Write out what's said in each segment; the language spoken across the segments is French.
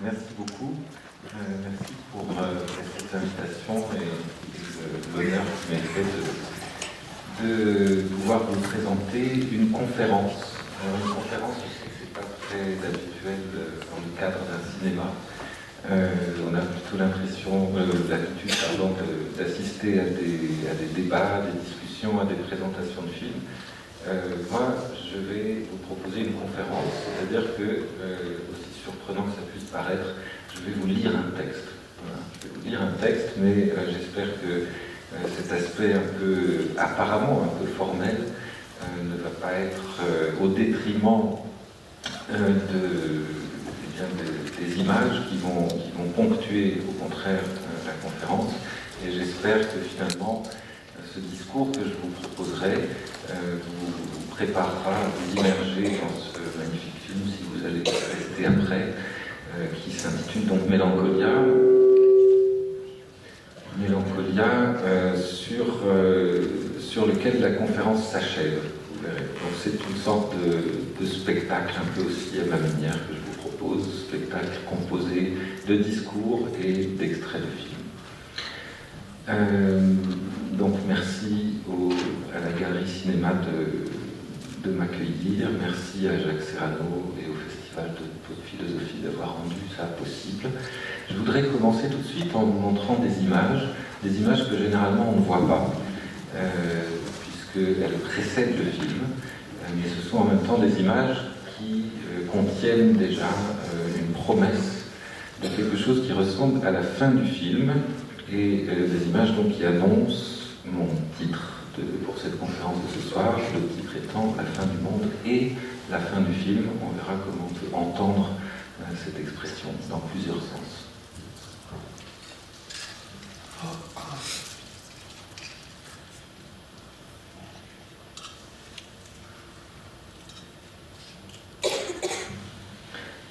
Merci beaucoup. Merci pour cette invitation et l'honneur qui m'est fait de pouvoir vous présenter une conférence. Alors, une conférence, je sais que ce n'est pas très habituel dans le cadre d'un cinéma. On a plutôt l'habitude d'assister à des débats, à des discussions, à des présentations de films. Moi, je vais vous proposer une conférence, c'est-à-dire que, aussi surprenant que ça puisse paraître, je vais vous lire un texte. Voilà. Je vais vous lire un texte, mais j'espère que cet aspect apparemment un peu formel, ne va pas être au détriment des images qui vont ponctuer au contraire la conférence. Et j'espère que finalement, ce discours que je vous proposerai vous préparera à vous immerger dans ce magnifique film, si vous allez rester après, qui s'intitule donc Mélancolia, sur lequel la conférence s'achève. Vous verrez. Donc c'est une sorte de spectacle un peu aussi à ma manière que je vous propose, spectacle composé de discours et d'extraits de films. Donc merci à la Galerie Cinéma de m'accueillir, merci à Jacques Serrano et au Festival de Philosophie d'avoir rendu ça possible. Je voudrais commencer tout de suite en vous montrant des images que généralement on ne voit pas, puisqu'elles précèdent le film, mais ce sont en même temps des images qui contiennent déjà une promesse de quelque chose qui ressemble à la fin du film, et des images donc qui annoncent mon titre pour cette conférence de ce soir, le titre étant La fin du monde et la fin du film. On verra comment on peut entendre cette expression dans plusieurs sens.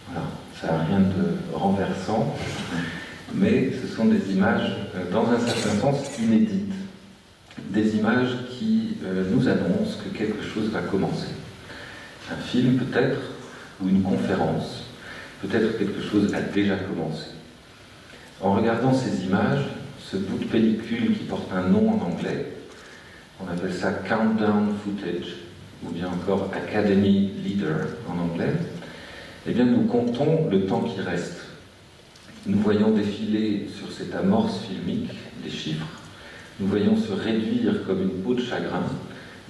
Voilà, ça n'a rien de renversant, mais ce sont des images, dans un certain sens, inédites. Des images qui nous annoncent que quelque chose va commencer. Un film peut-être, ou une conférence, peut-être quelque chose a déjà commencé. En regardant ces images, ce bout de pellicule qui porte un nom en anglais, on appelle ça Countdown Footage, ou bien encore Academy Leader en anglais, eh bien nous comptons le temps qui reste. Nous voyons défiler sur cette amorce filmique les chiffres. Nous voyons se réduire comme une peau de chagrin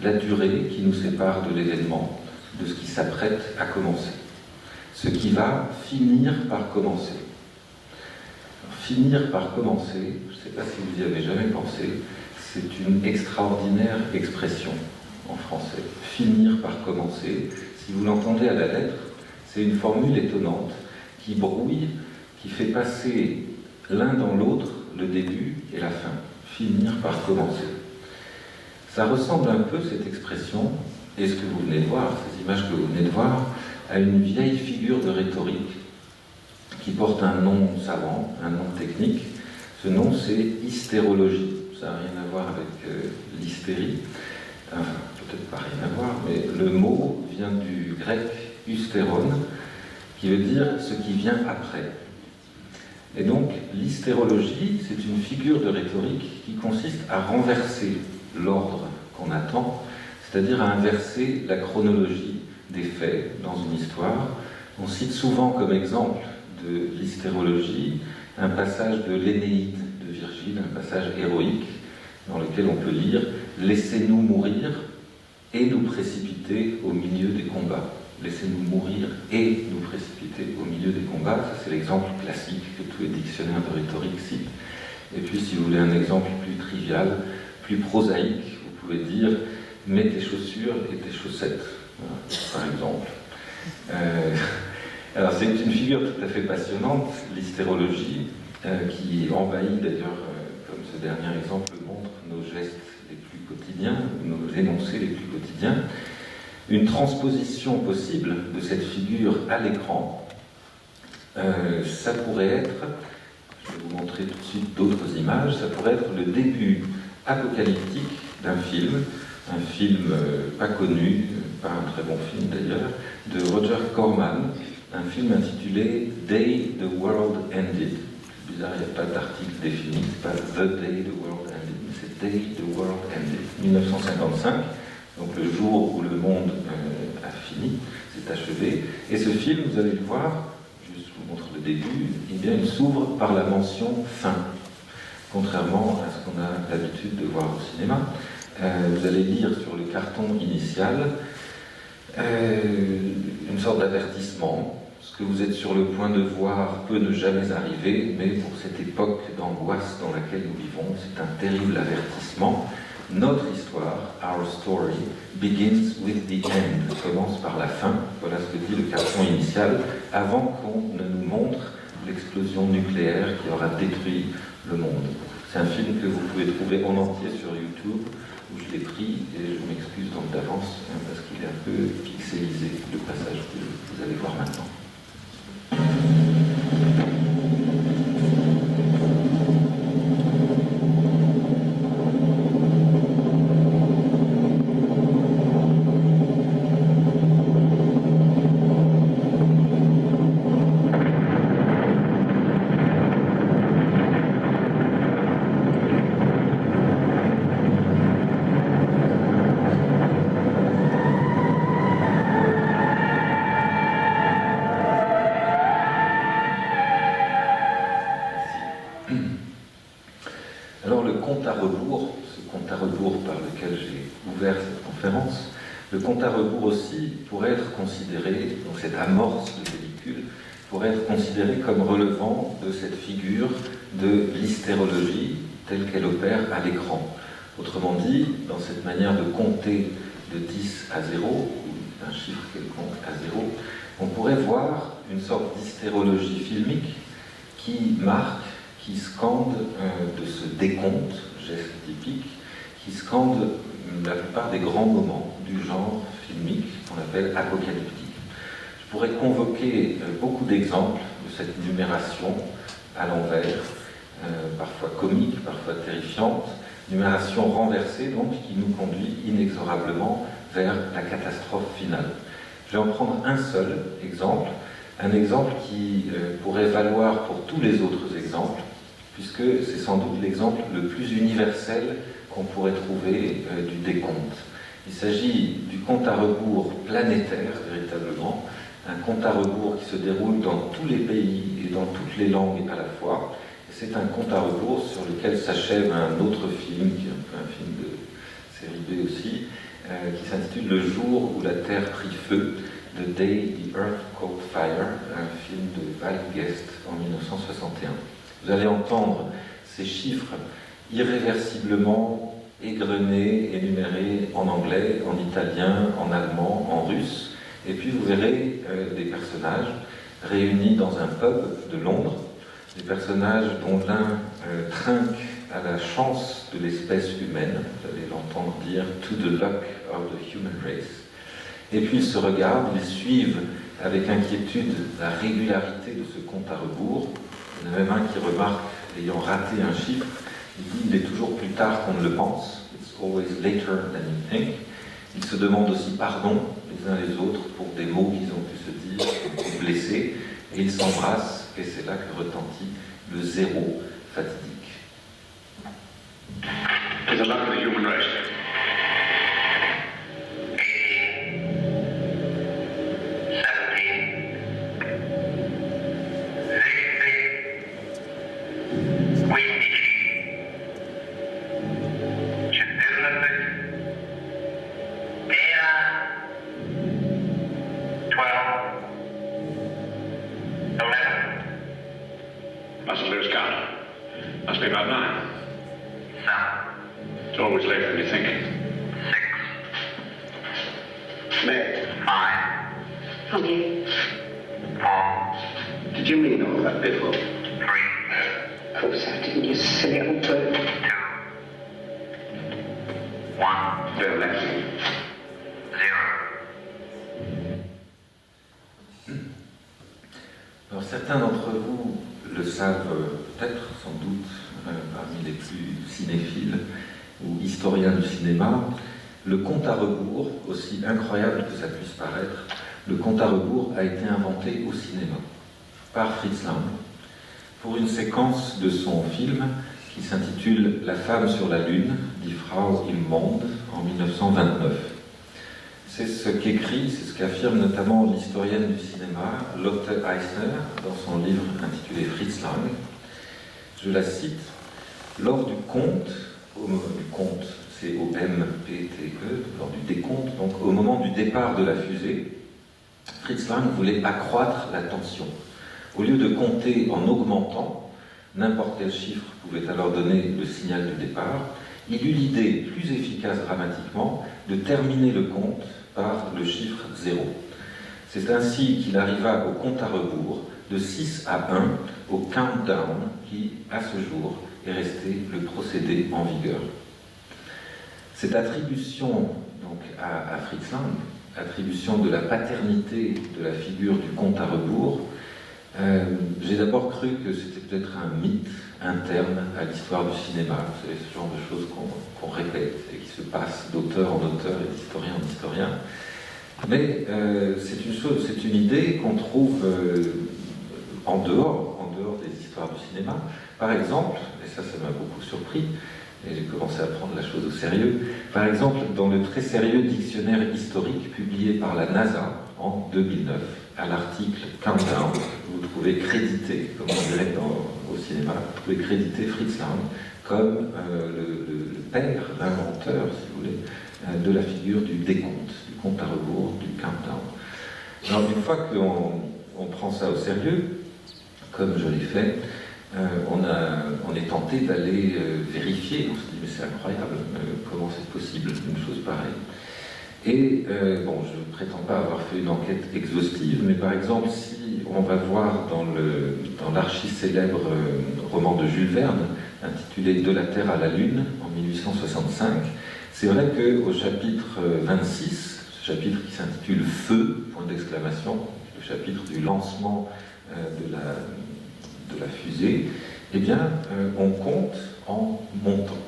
la durée qui nous sépare de l'événement, de ce qui s'apprête à commencer. Ce qui va finir par commencer. Alors, finir par commencer, je ne sais pas si vous y avez jamais pensé, c'est une extraordinaire expression en français. Finir par commencer, si vous l'entendez à la lettre, c'est une formule étonnante qui brouille, qui fait passer l'un dans l'autre le début et la fin. Finir par commencer. Ça ressemble un peu, cette expression, et ce que vous venez de voir, ces images que vous venez de voir, à une vieille figure de rhétorique qui porte un nom savant, un nom technique. Ce nom, c'est hystérologie. Ça n'a rien à voir avec l'hystérie. Enfin, peut-être pas rien à voir, mais le mot vient du grec hystéron, qui veut dire ce qui vient après. Et donc, l'hystérologie, c'est une figure de rhétorique qui consiste à renverser l'ordre qu'on attend, c'est-à-dire à inverser la chronologie des faits dans une histoire. On cite souvent comme exemple de l'hystérologie un passage de l'Énéide de Virgile, un passage héroïque dans lequel on peut lire « Laissez-nous mourir et nous précipiter au milieu des combats ». Laissez-nous mourir et nous précipiter au milieu des combats. Ça, c'est l'exemple classique que tous les dictionnaires de rhétorique citent. Et puis, si vous voulez un exemple plus trivial, plus prosaïque, vous pouvez dire « mets tes chaussures et tes chaussettes », voilà, par exemple. Alors, c'est une figure tout à fait passionnante, l'hystérologie, qui envahit d'ailleurs, comme ce dernier exemple le montre, nos gestes les plus quotidiens, nos énoncés les plus quotidiens. Une transposition possible de cette figure à l'écran, ça pourrait être, je vais vous montrer tout de suite d'autres images, ça pourrait être le début apocalyptique d'un film, un film pas connu, pas un très bon film d'ailleurs, de Roger Corman, un film intitulé Day the World Ended. C'est bizarre, il n'y a pas d'article défini, c'est pas The Day the World Ended, mais c'est Day the World Ended, 1955, donc le jour où le monde a fini, s'est achevé. Et ce film, vous allez le voir, je vous montre le début, eh bien, il s'ouvre par la mention fin, contrairement à ce qu'on a l'habitude de voir au cinéma. Vous allez lire sur le carton initial une sorte d'avertissement. Ce que vous êtes sur le point de voir peut ne jamais arriver, mais pour cette époque d'angoisse dans laquelle nous vivons, c'est un terrible avertissement. Notre histoire, our story, begins with the end, commence par la fin. Voilà ce que dit le carton initial, avant qu'on ne nous montre l'explosion nucléaire qui aura détruit le monde. C'est un film que vous pouvez trouver en entier sur YouTube, où je l'ai pris, et je m'excuse donc d'avance, parce qu'il est un peu pixelisé, le passage que vous allez voir maintenant. Alors le compte à rebours, ce compte à rebours par lequel j'ai ouvert cette conférence, le compte à rebours aussi pourrait être considéré, donc cette amorce de pellicule, pourrait être considéré comme relevant de cette figure de l'hystérologie telle qu'elle opère à l'écran. Autrement dit, dans cette manière de compter de 10 à 0, ou d'un chiffre quelconque à 0, on pourrait voir une sorte d'hystérologie filmique qui marque, qui scande de ce décompte, geste typique, qui scande la plupart des grands moments du genre filmique qu'on appelle apocalyptique. Je pourrais convoquer beaucoup d'exemples de cette numération à l'envers, parfois comique, parfois terrifiante, numération renversée donc qui nous conduit inexorablement vers la catastrophe finale. Je vais en prendre un seul exemple, un exemple qui pourrait valoir pour tous les autres exemples, puisque c'est sans doute l'exemple le plus universel qu'on pourrait trouver du décompte. Il s'agit du compte à rebours planétaire, véritablement, un compte à rebours qui se déroule dans tous les pays et dans toutes les langues à la fois. C'est un compte à rebours sur lequel s'achève un autre film, qui est un peu un film de série B aussi, qui s'intitule Le jour où la Terre prit feu, The Day the Earth Caught Fire, un film de Val Guest en 1961. Vous allez entendre ces chiffres irréversiblement égrenés, énumérés en anglais, en italien, en allemand, en russe, et puis vous verrez des personnages réunis dans un pub de Londres, des personnages dont l'un trinque à la chance de l'espèce humaine, vous allez l'entendre dire « to the luck of the human race ». Et puis ils se regardent, ils suivent avec inquiétude la régularité de ce compte à rebours. Il y en a même un qui remarque, ayant raté un chiffre, il dit « il est toujours plus tard qu'on ne le pense ». It's always later than you think. Ils se demandent aussi pardon les uns les autres pour des mots qu'ils ont pu se dire, qui ont été blessés, et ils s'embrassent, et c'est là que retentit le zéro fatidique. To the luck of the human race. Mustn't lose count. Must be about 9. 7. It's always later than you think. 6. May. 5. Okay. 4. Did you mean all that before? 3. Of course I didn't, you silly old bird. 2. 1. Very relaxing. 0. Alors certains d'entre vous le savent peut-être, sans doute, parmi les plus cinéphiles ou historiens du cinéma, le compte à rebours, aussi incroyable que ça puisse paraître, le compte à rebours a été inventé au cinéma par Fritz Lang pour une séquence de son film qui s'intitule « La femme sur la lune », Die Frau im Mond, en 1929. C'est ce qu'écrit, c'est ce qu'affirme notamment l'historienne du cinéma Lotte Eisner dans son livre intitulé Fritz Lang. Je la cite: « Lors du compte, c'est au M-P-T-E, lors du décompte, donc au moment du départ de la fusée, Fritz Lang voulait accroître la tension. Au lieu de compter en augmentant, n'importe quel chiffre pouvait alors donner le signal du départ, il eut l'idée, plus efficace dramatiquement, de terminer le compte par le chiffre 0. C'est ainsi qu'il arriva au compte à rebours de 6 à 1, au countdown, qui, à ce jour, est resté le procédé en vigueur. » Cette attribution donc, à Fritz Lang, attribution de la paternité de la figure du compte à rebours, j'ai d'abord cru que c'était peut-être un mythe interne à l'histoire du cinéma. Vous savez, ce genre de choses qu'on répète et qui se passent d'auteur en auteur et d'historien en historien. Mais c'est une idée qu'on trouve en dehors des histoires du cinéma. Par exemple, et ça m'a beaucoup surpris, et j'ai commencé à prendre la chose au sérieux, par exemple, dans le très sérieux dictionnaire historique publié par la NASA en 2009, à l'article Countdown, vous trouvez crédité, comme on dirait au cinéma, vous trouvez crédité Fritz Lang comme le père, l'inventeur, si vous voulez, de la figure du décompte, du compte à rebours, du countdown. Alors, une fois qu'on prend ça au sérieux, comme je l'ai fait, on est tenté d'aller vérifier. On se dit, mais c'est incroyable, comment c'est possible, une chose pareille. Et bon, je ne prétends pas avoir fait une enquête exhaustive, mais par exemple, si on va voir dans l'archi-célèbre roman de Jules Verne, intitulé « De la Terre à la Lune » en 1865, c'est vrai qu'au chapitre 26, ce chapitre qui s'intitule « Feu », point d'exclamation, le chapitre du lancement de la fusée, eh bien, on compte en montant.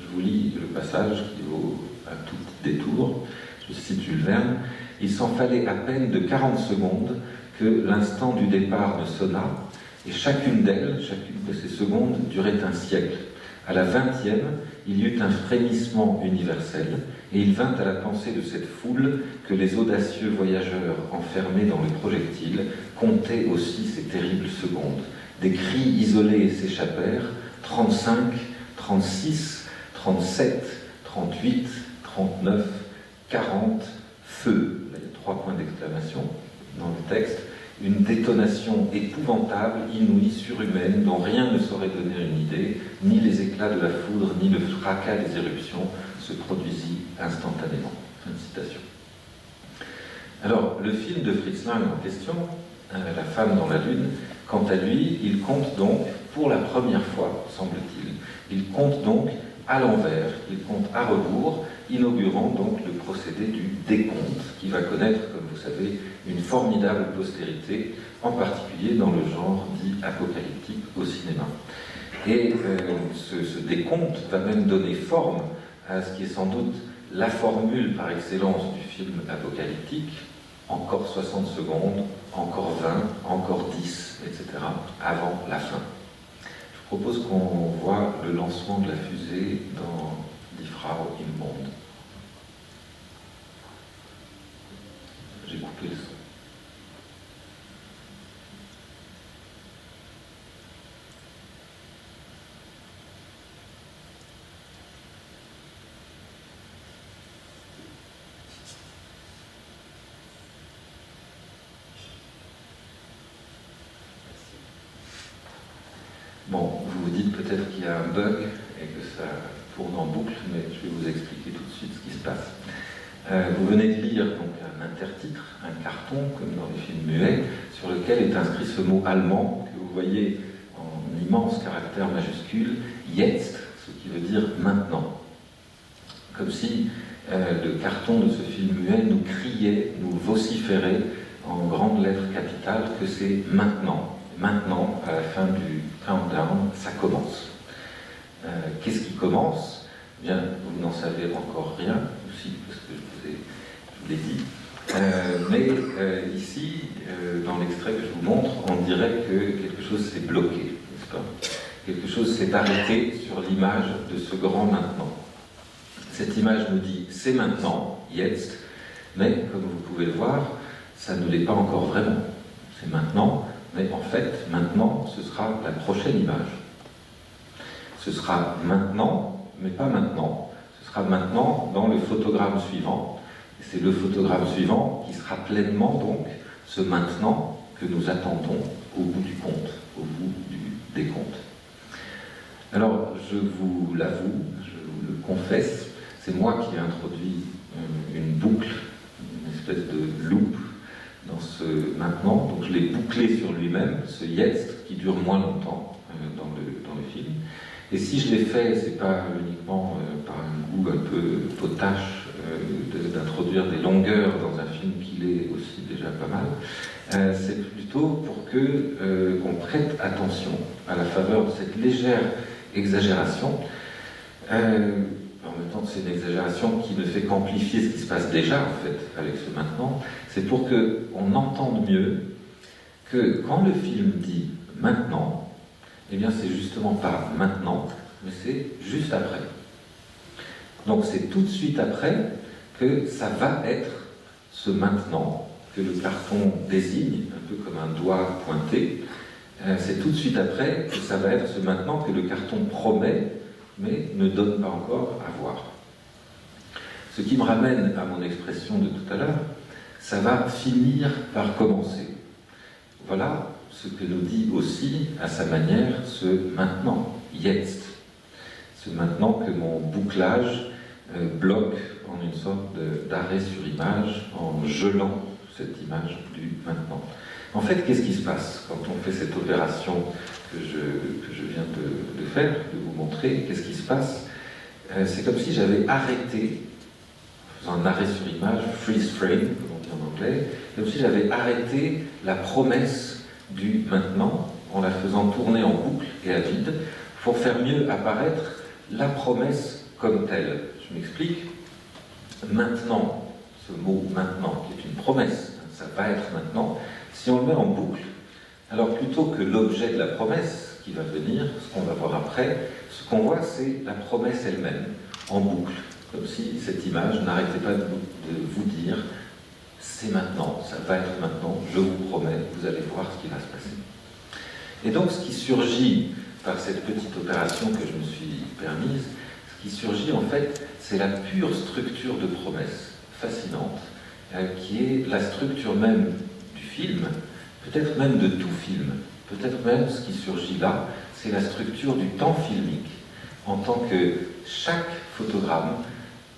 Je vous lis le passage qui vaut un tout petit détour. Je cite Jules Verne: « Il s'en fallait à peine de 40 secondes que l'instant du départ ne sonna, et chacune d'elles, chacune de ces secondes, durait un siècle. À la 20e, il y eut un frémissement universel, et il vint à la pensée de cette foule que les audacieux voyageurs enfermés dans le projectile comptaient aussi ces terribles secondes. Des cris isolés s'échappèrent, 35, 36, 37, 38, 39, 40, feu. Là, il y a 3 points d'exclamation dans le texte. Une détonation épouvantable, inouïe, surhumaine, dont rien ne saurait donner une idée, ni les éclats de la foudre, ni le fracas des éruptions se produisit instantanément. » Fin de citation. Alors, le film de Fritz Lang en question, La femme dans la lune, quant à lui, il compte donc, pour la première fois, semble-t-il, il compte donc à l'envers, il compte à rebours, inaugurant donc le procédé du décompte, qui va connaître, comme vous savez, une formidable postérité, en particulier dans le genre dit apocalyptique au cinéma. Et ce décompte va même donner forme à ce qui est sans doute la formule par excellence du film apocalyptique: encore 60 secondes, encore 20, encore 10, etc., avant la fin. Je propose qu'on voit le lancement de la fusée dans Die Frau im Mond. J'ai coupé le son. Bon, vous vous dites peut-être qu'il y a un bug et que ça tourne en boucle, mais je vais vous expliquer tout de suite ce qui se passe. Vous venez de lire donc un intertitre, un carton, comme dans les films muets, sur lequel est inscrit ce mot allemand que vous voyez en immense caractère majuscule, jetzt, ce qui veut dire maintenant. Comme si le carton de ce film muet nous criait, nous vociférait en grandes lettres capitales que c'est maintenant. Maintenant, à la fin du countdown, ça commence. Qu'est-ce qui commence? Eh bien, vous n'en savez encore rien, aussi, parce que je vous l'ai dit. Ici, dans l'extrait que je vous montre, on dirait que quelque chose s'est bloqué, n'est-ce pas? Quelque chose s'est arrêté sur l'image de ce grand maintenant. Cette image nous dit « c'est maintenant », jetzt, mais comme vous pouvez le voir, ça ne l'est pas encore vraiment. C'est maintenant, mais en fait, maintenant, ce sera la prochaine image. Ce sera maintenant, mais pas maintenant. Ce sera maintenant dans le photogramme suivant. Et c'est le photogramme suivant qui sera pleinement, donc, ce maintenant que nous attendons au bout du compte, au bout du décompte. Alors, je vous l'avoue, je vous le confesse, c'est moi qui ai introduit une boucle, une espèce de loop dans ce maintenant. Donc je l'ai bouclé sur lui-même, ce jetzt, qui dure moins longtemps dans le film. Et si je l'ai fait, c'est pas uniquement par un goût un peu potache d'introduire des longueurs dans un film qu'il est aussi déjà pas mal, c'est plutôt pour qu'on prête attention à la faveur de cette légère exagération. En même temps, c'est une exagération qui ne fait qu'amplifier ce qui se passe déjà, en fait, avec ce maintenant. C'est pour qu'on entende mieux que quand le film dit « maintenant », eh bien, c'est justement pas maintenant, mais c'est juste après. Donc, c'est tout de suite après que ça va être ce maintenant que le carton désigne, un peu comme un doigt pointé. C'est tout de suite après que ça va être ce maintenant que le carton promet, mais ne donne pas encore à voir. Ce qui me ramène à mon expression de tout à l'heure, ça va finir par commencer. Voilà ce que nous dit aussi, à sa manière, ce maintenant, jetzt. Ce maintenant que mon bouclage bloque en une sorte d'arrêt sur image, en gelant cette image du maintenant. En fait, qu'est-ce qui se passe quand on fait cette opération que je viens de faire, de vous montrer? Qu'est-ce qui se passe? C'est comme si j'avais arrêté, en faisant un arrêt sur image, freeze frame, comme on dit en anglais, comme si j'avais arrêté la promesse du maintenant en la faisant tourner en boucle et à vide pour faire mieux apparaître la promesse comme telle. Je m'explique. Maintenant, ce mot maintenant, qui est une promesse, ça va être maintenant, si on le met en boucle, alors plutôt que l'objet de la promesse qui va venir, ce qu'on va voir après, ce qu'on voit c'est la promesse elle-même, en boucle, comme si cette image n'arrêtait pas de vous dire c'est maintenant, ça va être maintenant, je vous promets, vous allez voir ce qui va se passer. Et donc ce qui surgit par cette petite opération que je me suis permise, ce qui surgit en fait, c'est la pure structure de promesse fascinante, qui est la structure même du film, peut-être même de tout film, peut-être même ce qui surgit là, c'est la structure du temps filmique, en tant que chaque photogramme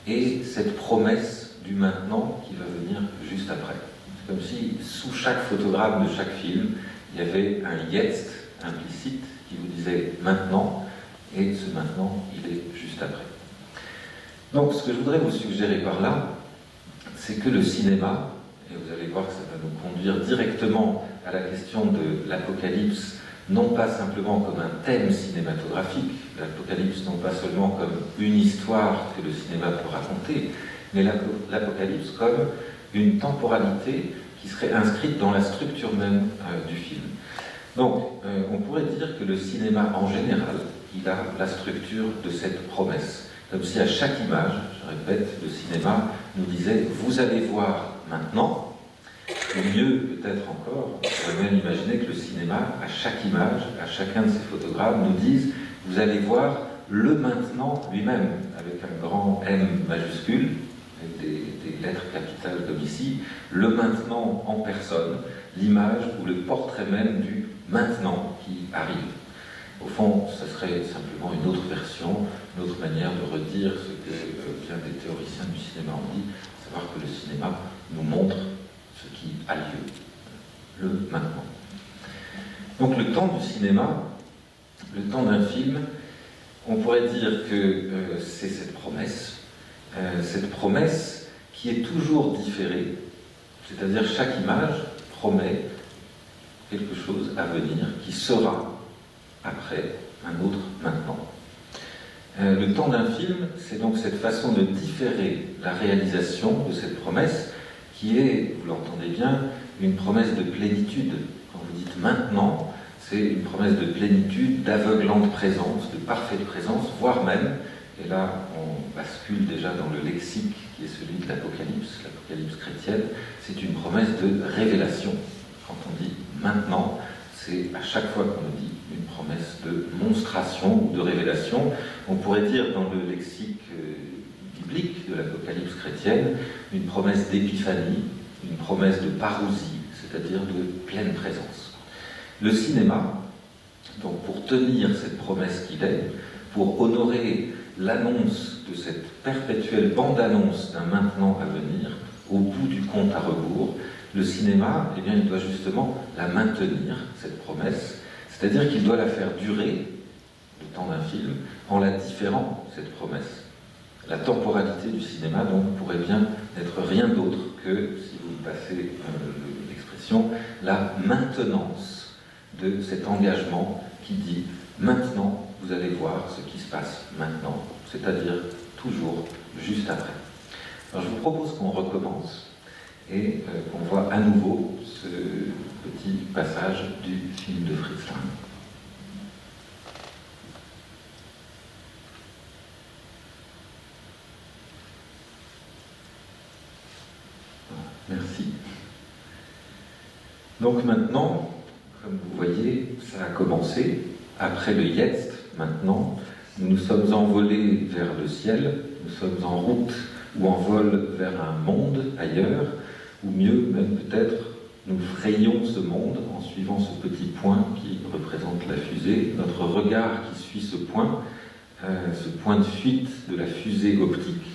est cette promesse du maintenant qui va venir juste après. C'est comme si sous chaque photogramme de chaque film, il y avait un jetzt implicite qui vous disait maintenant, et ce maintenant, il est juste après. Donc ce que je voudrais vous suggérer par là, c'est que le cinéma, et vous allez voir que ça va nous conduire directement à la question de l'apocalypse, non pas simplement comme un thème cinématographique, l'apocalypse non pas seulement comme une histoire que le cinéma peut raconter, mais l'apocalypse comme une temporalité qui serait inscrite dans la structure même du film. Donc, on pourrait dire que le cinéma en général, il a la structure de cette promesse. Comme si à chaque image, je répète, le cinéma nous disait « vous allez voir maintenant », ou mieux peut-être encore, on pourrait même imaginer que le cinéma, à chaque image, à chacun de ses photogrammes, nous dise « vous allez voir le maintenant lui-même », avec un grand M majuscule, avec des lettres capitales comme ici, le maintenant en personne, l'image ou le portrait même du maintenant qui arrive. Au fond, ce serait simplement une autre version, une autre manière de redire ce que bien des théoriciens du cinéma ont dit, savoir que le cinéma nous montre ce qui a lieu, le maintenant. Donc le temps du cinéma, le temps d'un film, on pourrait dire que c'est cette promesse qui est toujours différée, c'est-à-dire chaque image promet quelque chose à venir qui sera après un autre maintenant. Le temps d'un film, c'est donc cette façon de différer la réalisation de cette promesse qui est, vous l'entendez bien, une promesse de plénitude. Quand vous dites maintenant, c'est une promesse de plénitude, d'aveuglante présence, de parfaite présence, voire même, et là on bascule déjà dans le lexique qui est celui de l'Apocalypse chrétienne, c'est une promesse de révélation. Quand on dit maintenant, c'est à chaque fois qu'on dit une promesse de monstration ou de révélation. On pourrait dire dans le lexique biblique de l'Apocalypse chrétienne, une promesse d'épiphanie, une promesse de parousie, c'est-à-dire de pleine présence. Le cinéma, donc pour tenir cette promesse qu'il est, pour honorer l'annonce de cette perpétuelle bande-annonce d'un maintenant à venir, au bout du compte à rebours, le cinéma, eh bien, il doit justement la maintenir, cette promesse, c'est-à-dire qu'il doit la faire durer, le temps d'un film, en la différant, cette promesse. La temporalité du cinéma, donc, pourrait bien n'être rien d'autre que, si vous passez l'expression, la maintenance de cet engagement qui dit « maintenant, vous allez voir ce qui se passe maintenant », c'est-à-dire toujours juste après. Alors je vous propose qu'on recommence et qu'on voit à nouveau ce petit passage du film de Fritz Lang. Merci. Donc maintenant, comme vous voyez, ça a commencé. Après le Jetzt, maintenant, nous nous sommes envolés vers le ciel, nous sommes en route ou en vol vers un monde ailleurs, ou mieux, même peut-être, nous frayons ce monde en suivant ce petit point qui représente la fusée. Notre regard qui suit ce point de fuite de la fusée optique,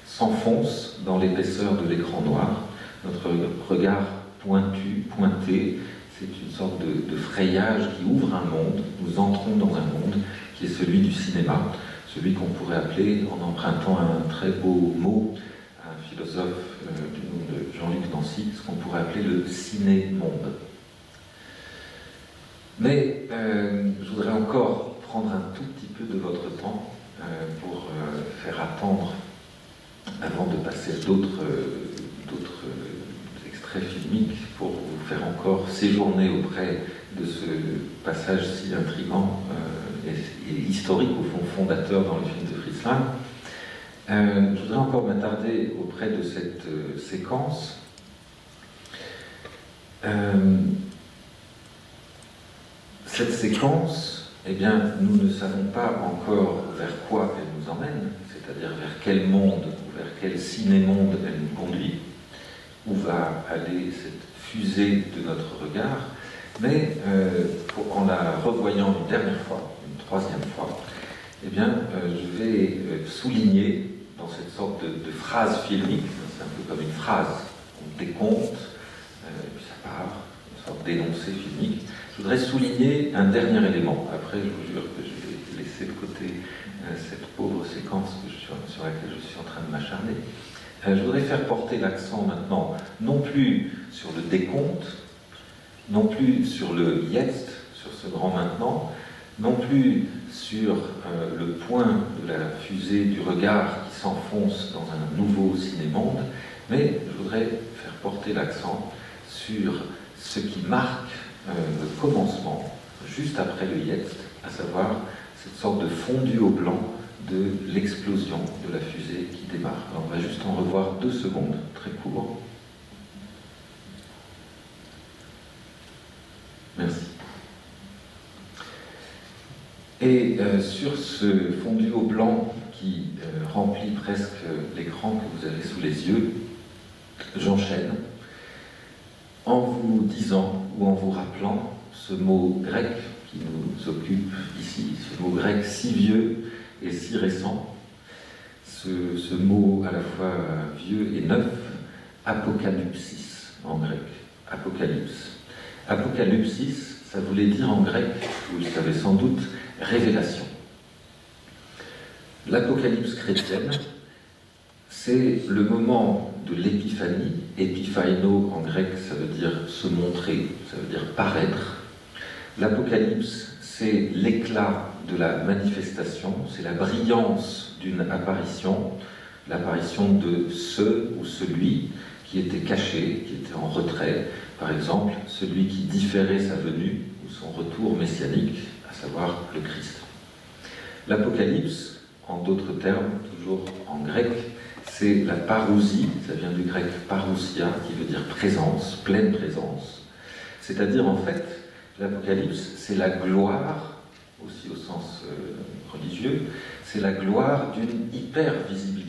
s'enfonce dans l'épaisseur de l'écran noir. Notre regard pointé, c'est une sorte de frayage qui ouvre un monde. Nous entrons dans un monde qui est celui du cinéma, celui qu'on pourrait appeler, en empruntant un très beau mot, un philosophe du nom de Jean-Luc Nancy, ce qu'on pourrait appeler le ciné-monde. Mais je voudrais encore prendre un tout petit peu de votre temps pour faire attendre, avant de passer à d'autres extraits filmiques, pour vous faire encore séjourner auprès de ce passage si intrigant et historique, au fond fondateur dans le film de Fritz Lang. Je voudrais encore m'attarder auprès de cette séquence. Cette séquence, eh bien, nous ne savons pas encore vers quoi elle nous emmène, c'est-à-dire vers quel monde, ou vers quel ciné-monde elle nous conduit, où va aller cette fusée de notre regard, mais en la revoyant une dernière fois, une troisième fois, eh bien, je vais souligner dans cette sorte de phrase filmique, c'est un peu comme une phrase, on décompte, et puis ça part, une sorte d'énoncé filmique. Je voudrais souligner un dernier élément. Après, je vous jure que je vais laisser de côté cette pauvre séquence sur laquelle je suis en train de m'acharner. Je voudrais faire porter l'accent maintenant, non plus sur le décompte, non plus sur le jetzt, sur ce grand maintenant, non plus sur le point de la fusée du regard qui s'enfonce dans un nouveau ciné-monde, mais je voudrais faire porter l'accent sur ce qui marque le commencement, juste après le jetzt, à savoir cette sorte de fondu au blanc de l'explosion de la fusée qui démarre. Alors on va juste en revoir 2 secondes, très court. Merci. Et sur ce fondu au blanc qui remplit presque l'écran que vous avez sous les yeux, j'enchaîne en vous disant ou en vous rappelant ce mot grec qui nous occupe ici, ce mot grec si vieux et si récent, ce mot à la fois vieux et neuf, apocalypsis en grec, apocalypse. Apocalypsis, ça voulait dire en grec, vous le savez sans doute, révélation. L'apocalypse chrétienne, c'est le moment de l'épiphanie. Epiphaino en grec, ça veut dire se montrer, ça veut dire paraître. L'apocalypse, c'est l'éclat de la manifestation, c'est la brillance d'une apparition, l'apparition de ce ou celui qui étaient cachés, qui étaient en retrait. Par exemple, celui qui différait sa venue ou son retour messianique, à savoir le Christ. L'Apocalypse, en d'autres termes, toujours en grec, c'est la parousie, ça vient du grec parousia, qui veut dire présence, pleine présence. C'est-à-dire, en fait, l'Apocalypse, c'est la gloire, aussi au sens religieux, c'est la gloire d'une hypervisibilité.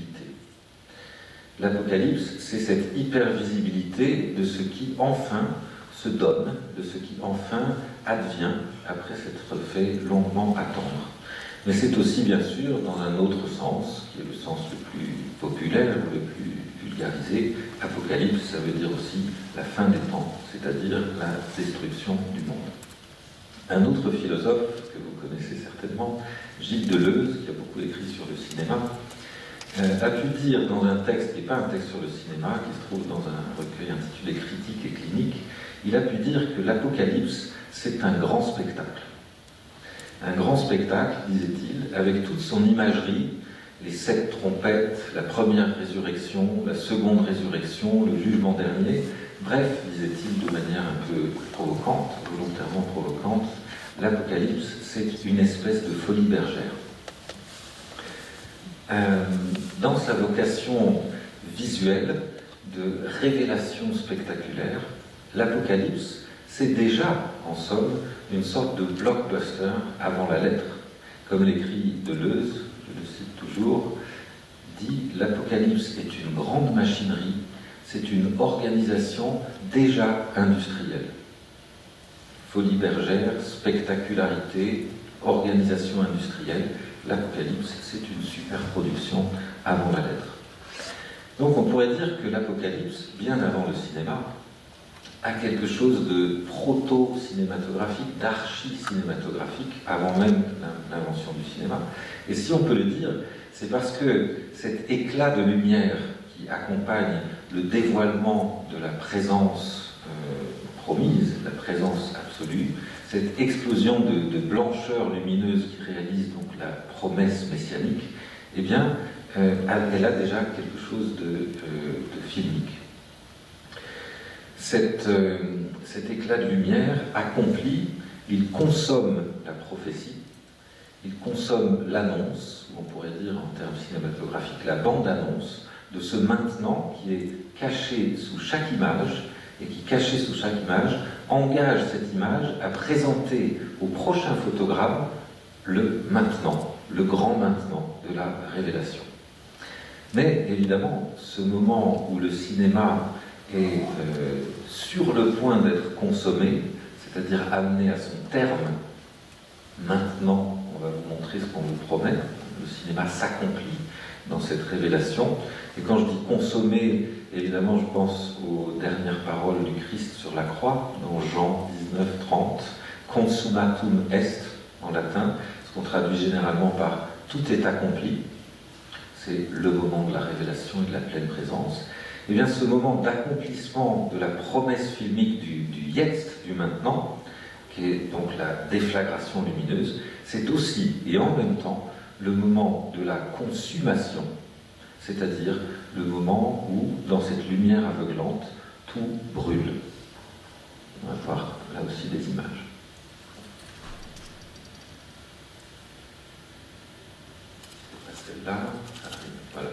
L'Apocalypse, c'est cette hypervisibilité de ce qui enfin se donne, de ce qui enfin advient après s'être fait longuement attendre. Mais c'est aussi, bien sûr, dans un autre sens, qui est le sens le plus populaire, le plus vulgarisé, Apocalypse, ça veut dire aussi la fin des temps, c'est-à-dire la destruction du monde. Un autre philosophe que vous connaissez certainement, Gilles Deleuze, qui a beaucoup écrit sur le cinéma, a pu dire dans un texte qui n'est pas un texte sur le cinéma, qui se trouve dans un recueil intitulé Critique et clinique, il a pu dire que l'Apocalypse, c'est un grand spectacle. Un grand spectacle, disait-il, avec toute son imagerie, les 7 trompettes, la première résurrection, la seconde résurrection, le jugement dernier. Bref, disait-il de manière un peu provocante, volontairement provocante, l'Apocalypse, c'est une espèce de folie bergère. Dans sa vocation visuelle de révélation spectaculaire, l'Apocalypse, c'est déjà, en somme, une sorte de blockbuster avant la lettre. Comme l'écrit Deleuze, je le cite toujours, dit « L'Apocalypse est une grande machinerie, c'est une organisation déjà industrielle. » Folie bergère, spectacularité, organisation industrielle, l'Apocalypse, c'est une superproduction avant la lettre. Donc on pourrait dire que l'Apocalypse, bien avant le cinéma, a quelque chose de proto-cinématographique, d'archi-cinématographique, avant même l'invention du cinéma. Et si on peut le dire, c'est parce que cet éclat de lumière qui accompagne le dévoilement de la présence promise, la présence absolue, cette explosion de blancheur lumineuse qui réalise donc la promesse messianique, eh bien, elle a déjà quelque chose de filmique. Cet éclat de lumière accompli, il consomme la prophétie, il consomme l'annonce, on pourrait dire en termes cinématographiques, la bande-annonce de ce maintenant qui est caché sous chaque image et qui, caché sous chaque image, engage cette image à présenter au prochain photogramme le maintenant, le grand maintenant de la révélation. Mais évidemment, ce moment où le cinéma est sur le point d'être consommé, c'est-à-dire amené à son terme, maintenant, on va vous montrer ce qu'on vous promet, le cinéma s'accomplit dans cette révélation. Et quand je dis consommer, évidemment, je pense aux dernières paroles du Christ sur la croix, dans Jean 19, 30, consummatum est, en latin, ce qu'on traduit généralement par tout est accompli. C'est le moment de la révélation et de la pleine présence. Et bien ce moment d'accomplissement de la promesse filmique du jetzt, du maintenant, qui est donc la déflagration lumineuse, c'est aussi, et en même temps, le moment de la consommation, c'est-à-dire le moment où, dans cette lumière aveuglante, tout brûle. On va voir là aussi des images. Celle-là, voilà.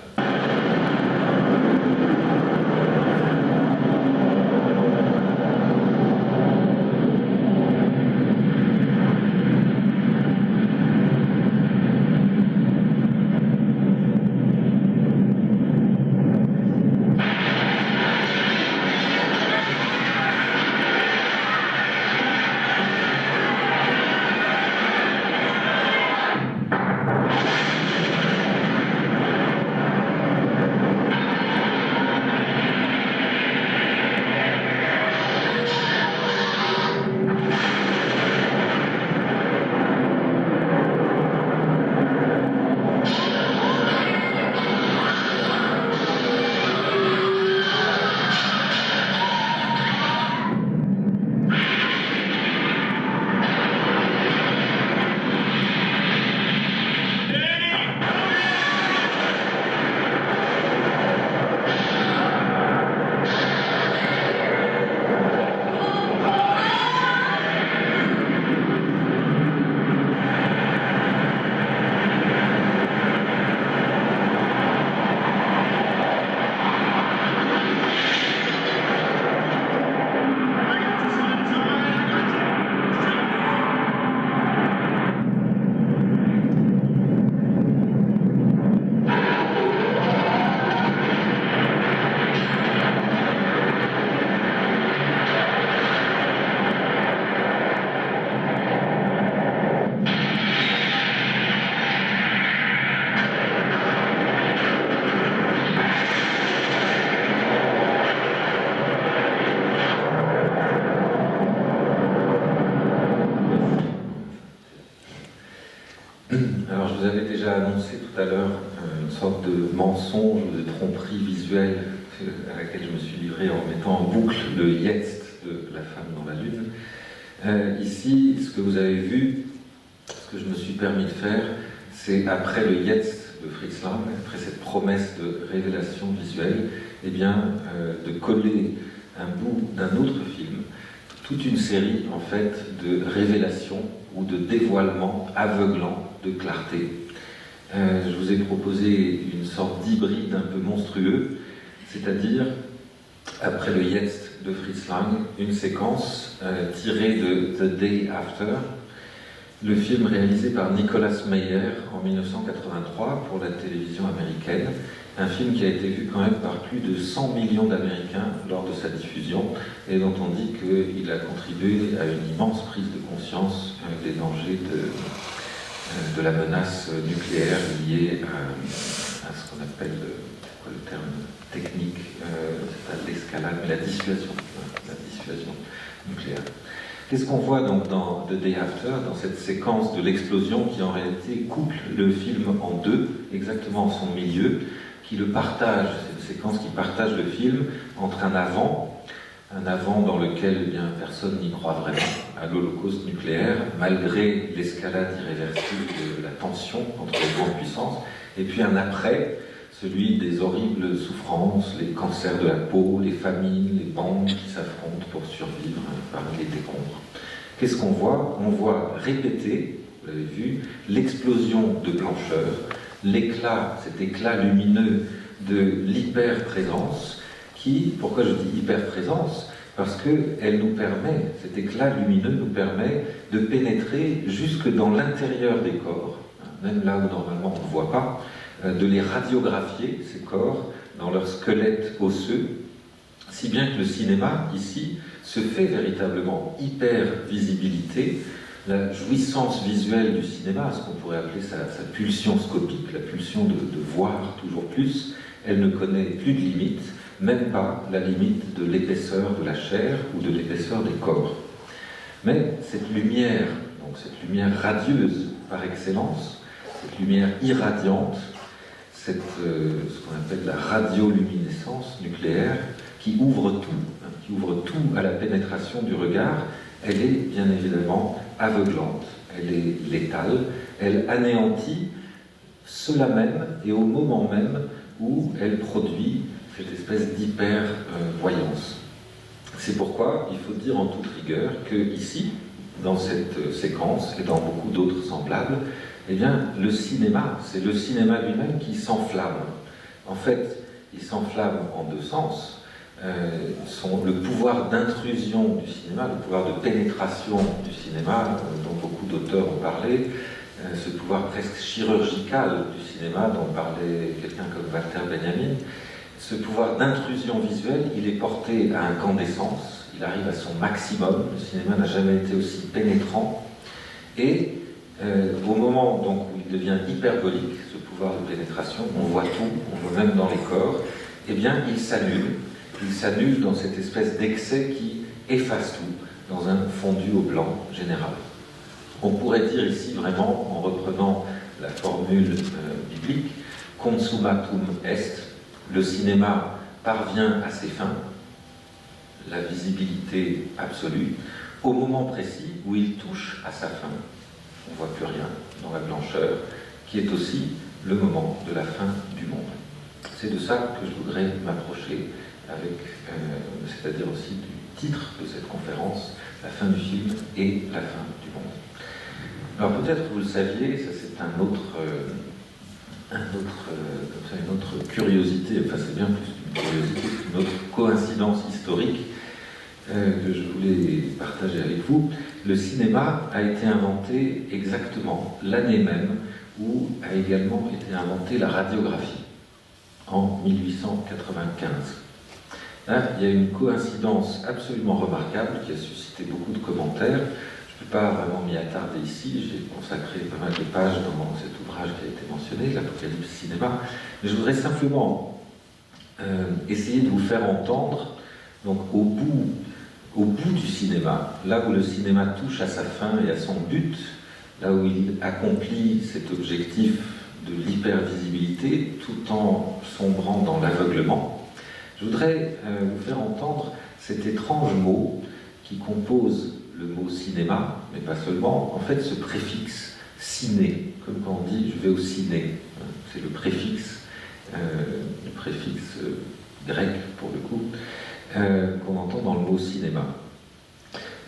l'heure une sorte de mensonge ou de tromperie visuelle à laquelle je me suis livré en mettant en boucle le Jetzt de La femme dans la lune. Ici, ce que vous avez vu, ce que je me suis permis de faire, c'est après le Jetzt de Fritz Lang, après cette promesse de révélation visuelle, eh bien, de coller un bout d'un autre film, toute une série en fait de révélations ou de dévoilements aveuglants de clarté. Je vous ai proposé une sorte d'hybride un peu monstrueux, c'est-à-dire, après le Jetzt de Fritz Lang, une séquence tirée de The Day After, le film réalisé par Nicolas Meyer en 1983 pour la télévision américaine, un film qui a été vu quand même par plus de 100 millions d'Américains lors de sa diffusion et dont on dit qu'il a contribué à une immense prise de conscience des dangers de la menace nucléaire liée à ce qu'on appelle le terme technique, c'est pas l'escalade, mais la dissuasion nucléaire. Qu'est-ce qu'on voit donc dans The Day After, dans cette séquence de l'explosion qui en réalité couple le film en deux, exactement en son milieu, qui le partage, c'est une séquence qui partage le film entre un avant dans lequel eh bien, personne n'y croit vraiment, à l'Holocauste nucléaire, malgré l'escalade irréversible de la tension entre les grandes puissances, et puis un après, celui des horribles souffrances, les cancers de la peau, les famines, les bandes qui s'affrontent pour survivre parmi les décombres. Qu'est-ce qu'on voit? On voit répéter, vous l'avez vu, l'explosion de blancheur, l'éclat, cet éclat lumineux de l'hyperprésence, qui, pourquoi je dis hyperprésence? Parce qu'elle nous permet, cet éclat lumineux nous permet de pénétrer jusque dans l'intérieur des corps, même là où normalement on ne voit pas, de les radiographier, ces corps, dans leur squelette osseux, si bien que le cinéma, ici, se fait véritablement hyper-visibilité. La jouissance visuelle du cinéma, ce qu'on pourrait appeler sa pulsion scopique, la pulsion de voir toujours plus, elle ne connaît plus de limite, même pas la limite de l'épaisseur de la chair ou de l'épaisseur des corps. Mais cette lumière, donc cette lumière radieuse par excellence, cette lumière irradiante, ce qu'on appelle la radioluminescence nucléaire, qui ouvre tout à la pénétration du regard, elle est bien évidemment aveuglante, elle est létale, elle anéantit cela même et au moment même où elle produit cette espèce d'hyper-voyance. C'est pourquoi il faut dire en toute rigueur que ici, dans cette séquence et dans beaucoup d'autres semblables, eh bien, le cinéma, c'est le cinéma lui-même qui s'enflamme. En fait, il s'enflamme en deux sens. Le pouvoir d'intrusion du cinéma, le pouvoir de pénétration du cinéma, dont beaucoup d'auteurs ont parlé, ce pouvoir presque chirurgical du cinéma, dont parlait quelqu'un comme Walter Benjamin, ce pouvoir d'intrusion visuelle, il est porté à incandescence, il arrive à son maximum, le cinéma n'a jamais été aussi pénétrant, et au moment donc, où il devient hyperbolique, ce pouvoir de pénétration, on voit tout, on voit même dans les corps, eh bien il s'annule dans cette espèce d'excès qui efface tout, dans un fondu au blanc général. On pourrait dire ici vraiment, en reprenant la formule biblique, consummatum est, le cinéma parvient à ses fins, la visibilité absolue, au moment précis où il touche à sa fin. On ne voit plus rien dans la blancheur, qui est aussi le moment de la fin du monde. C'est de ça que je voudrais m'approcher, c'est-à-dire aussi du titre de cette conférence, la fin du film et la fin du monde. Alors peut-être vous le saviez, ça c'est une autre curiosité, enfin c'est bien plus qu'une curiosité, une autre coïncidence historique que je voulais partager avec vous. Le cinéma a été inventé exactement l'année même où a également été inventée la radiographie, en 1895. Là, il y a une coïncidence absolument remarquable qui a suscité beaucoup de commentaires. Je ne peux pas vraiment m'y attarder ici, j'ai consacré pas mal de pages dans cet ouvrage qui a été mentionné, l'Apocalypse cinéma, mais je voudrais simplement essayer de vous faire entendre, donc au bout du cinéma, là où le cinéma touche à sa fin et à son but, là où il accomplit cet objectif de l'hypervisibilité tout en sombrant dans l'aveuglement, je voudrais vous faire entendre cet étrange mot qui compose le mot cinéma, mais pas seulement, en fait ce préfixe ciné, comme quand on dit je vais au ciné, c'est le préfixe grec pour le coup, qu'on entend dans le mot cinéma.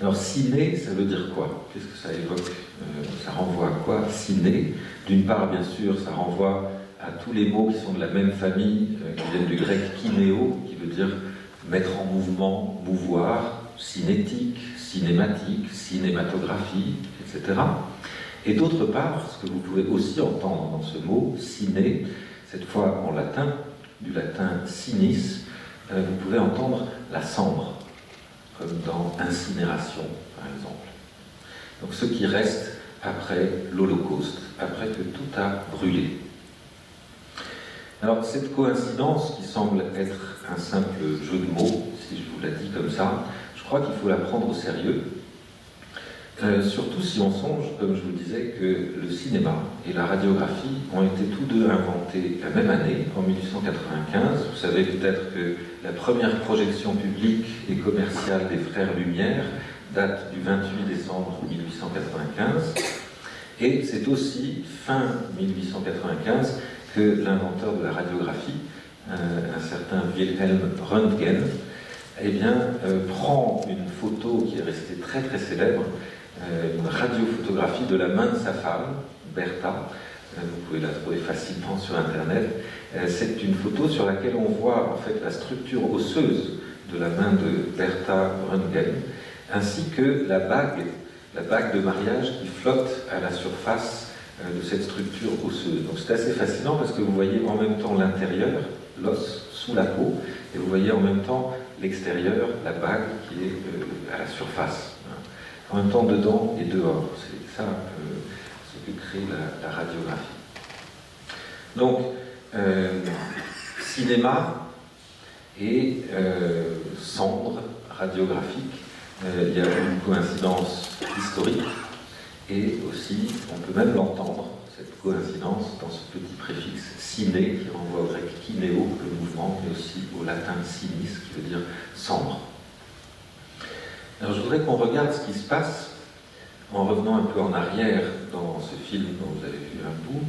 Alors ciné, ça veut dire quoi? Qu'est-ce que ça évoque? Ça renvoie à quoi, ciné? D'une part, bien sûr, ça renvoie à tous les mots qui sont de la même famille, qui viennent du grec kinéo, qui veut dire mettre en mouvement, mouvoir, cinétique, cinématique, cinématographie, etc. Et d'autre part, ce que vous pouvez aussi entendre dans ce mot, ciné, cette fois en latin, du latin cinis, vous pouvez entendre la cendre, comme dans incinération, par exemple. Donc ce qui reste après l'Holocauste, après que tout a brûlé. Alors cette coïncidence, qui semble être un simple jeu de mots, si je vous la dis comme ça, je crois qu'il faut la prendre au sérieux, surtout si on songe, comme je vous disais, que le cinéma et la radiographie ont été tous deux inventés la même année, en 1895. Vous savez peut-être que la première projection publique et commerciale des Frères Lumière date du 28 décembre 1895. Et c'est aussi fin 1895 que l'inventeur de la radiographie, un certain Wilhelm Röntgen, prend une photo qui est restée très très célèbre, une radiophotographie de la main de sa femme, Bertha. Vous pouvez la trouver facilement sur Internet. C'est une photo sur laquelle on voit en fait la structure osseuse de la main de Bertha Röntgen, ainsi que la bague de mariage qui flotte à la surface de cette structure osseuse. Donc c'est assez fascinant parce que vous voyez en même temps l'intérieur, l'os, sous la peau, et vous voyez en même temps l'extérieur, la bague qui est à la surface. En même temps dedans et dehors. C'est ça ce que crée la radiographie. Donc, cinéma et cendre radiographique, il y a une coïncidence historique et aussi, on peut même l'entendre, cette coïncidence, dans ce petit préfixe ciné qui renvoie au grec kinéo, le mouvement, mais aussi au latin cinis qui veut dire cendre. Alors je voudrais qu'on regarde ce qui se passe en revenant un peu en arrière dans ce film dont vous avez vu un bout,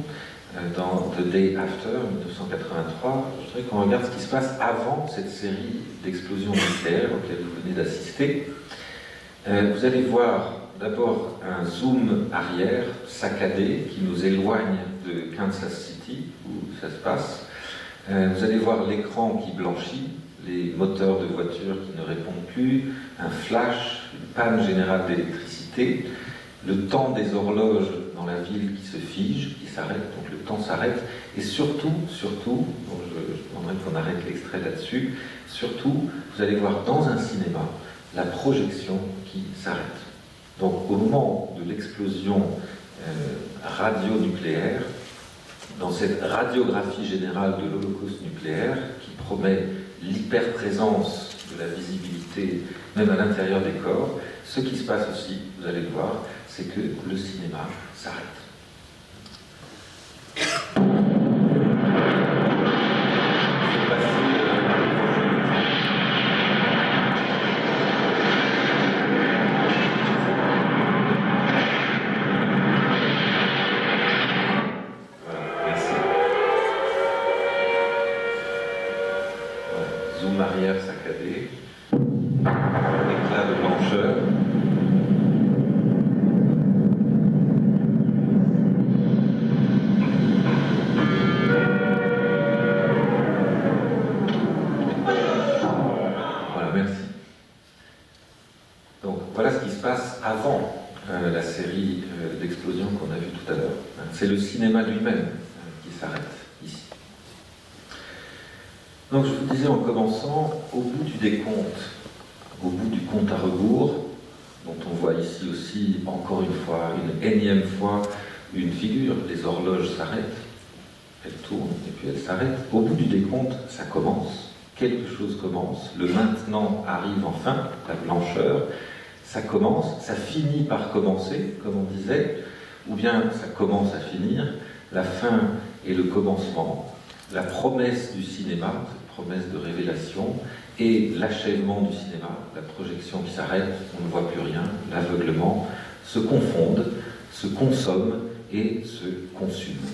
dans The Day After, 1983. Je voudrais qu'on regarde ce qui se passe avant cette série d'explosions nucléaires auxquelles vous venez d'assister. Vous allez voir d'abord un zoom arrière saccadé qui nous éloigne de Kansas City, où ça se passe. Vous allez voir l'écran qui blanchit, les moteurs de voiture qui ne répondent plus, un flash, une panne générale d'électricité, le temps des horloges dans la ville qui se fige, qui s'arrête, donc le temps s'arrête, et surtout, donc je demanderais qu'on arrête l'extrait là-dessus, surtout, vous allez voir dans un cinéma la projection qui s'arrête. Donc au moment de l'explosion radionucléaire, dans cette radiographie générale de l'Holocauste nucléaire, qui promet l'hyperprésence de la visibilité, même à l'intérieur des corps, ce qui se passe aussi, vous allez le voir, c'est que le cinéma s'arrête. Zoom arrière saccadé, éclat de blancheur. Voilà, merci. Donc voilà ce qui se passe avant la série d'explosions qu'on a vue tout à l'heure. C'est le cinéma lui-même qui s'arrête ici. Donc je vous disais en commençant, au bout du décompte, au bout du compte à rebours, dont on voit ici aussi, encore une fois, une énième fois, une figure, les horloges s'arrêtent, elles tournent et puis elles s'arrêtent. Au bout du décompte, ça commence, quelque chose commence, le maintenant arrive enfin, la blancheur, ça commence, ça finit par commencer, comme on disait, ou bien ça commence à finir, la fin est le commencement, la promesse du cinéma, cette promesse de révélation, et l'achèvement du cinéma, la projection qui s'arrête, on ne voit plus rien, l'aveuglement, se confondent, se consomment et se consument.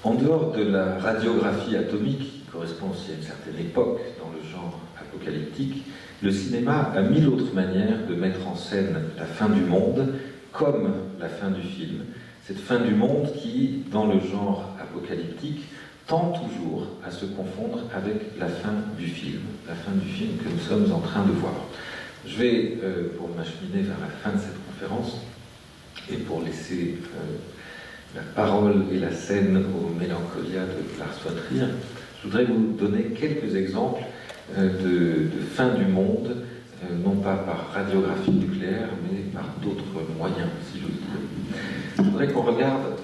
En dehors de la radiographie atomique, qui correspond aussi à une certaine époque dans le genre apocalyptique, le cinéma a mille autres manières de mettre en scène la fin du monde, comme la fin du film. Cette fin du monde qui, dans le genre apocalyptique, tend toujours à se confondre avec la fin du film que nous sommes en train de voir. Je vais, pour m'acheminer vers la fin de cette conférence, et pour laisser la parole et la scène au Mélancolia de Lars von Trier, je voudrais vous donner quelques exemples de fin du monde, non pas par radiographie nucléaire, mais par d'autres moyens, si j'ose dire. Je voudrais qu'on regarde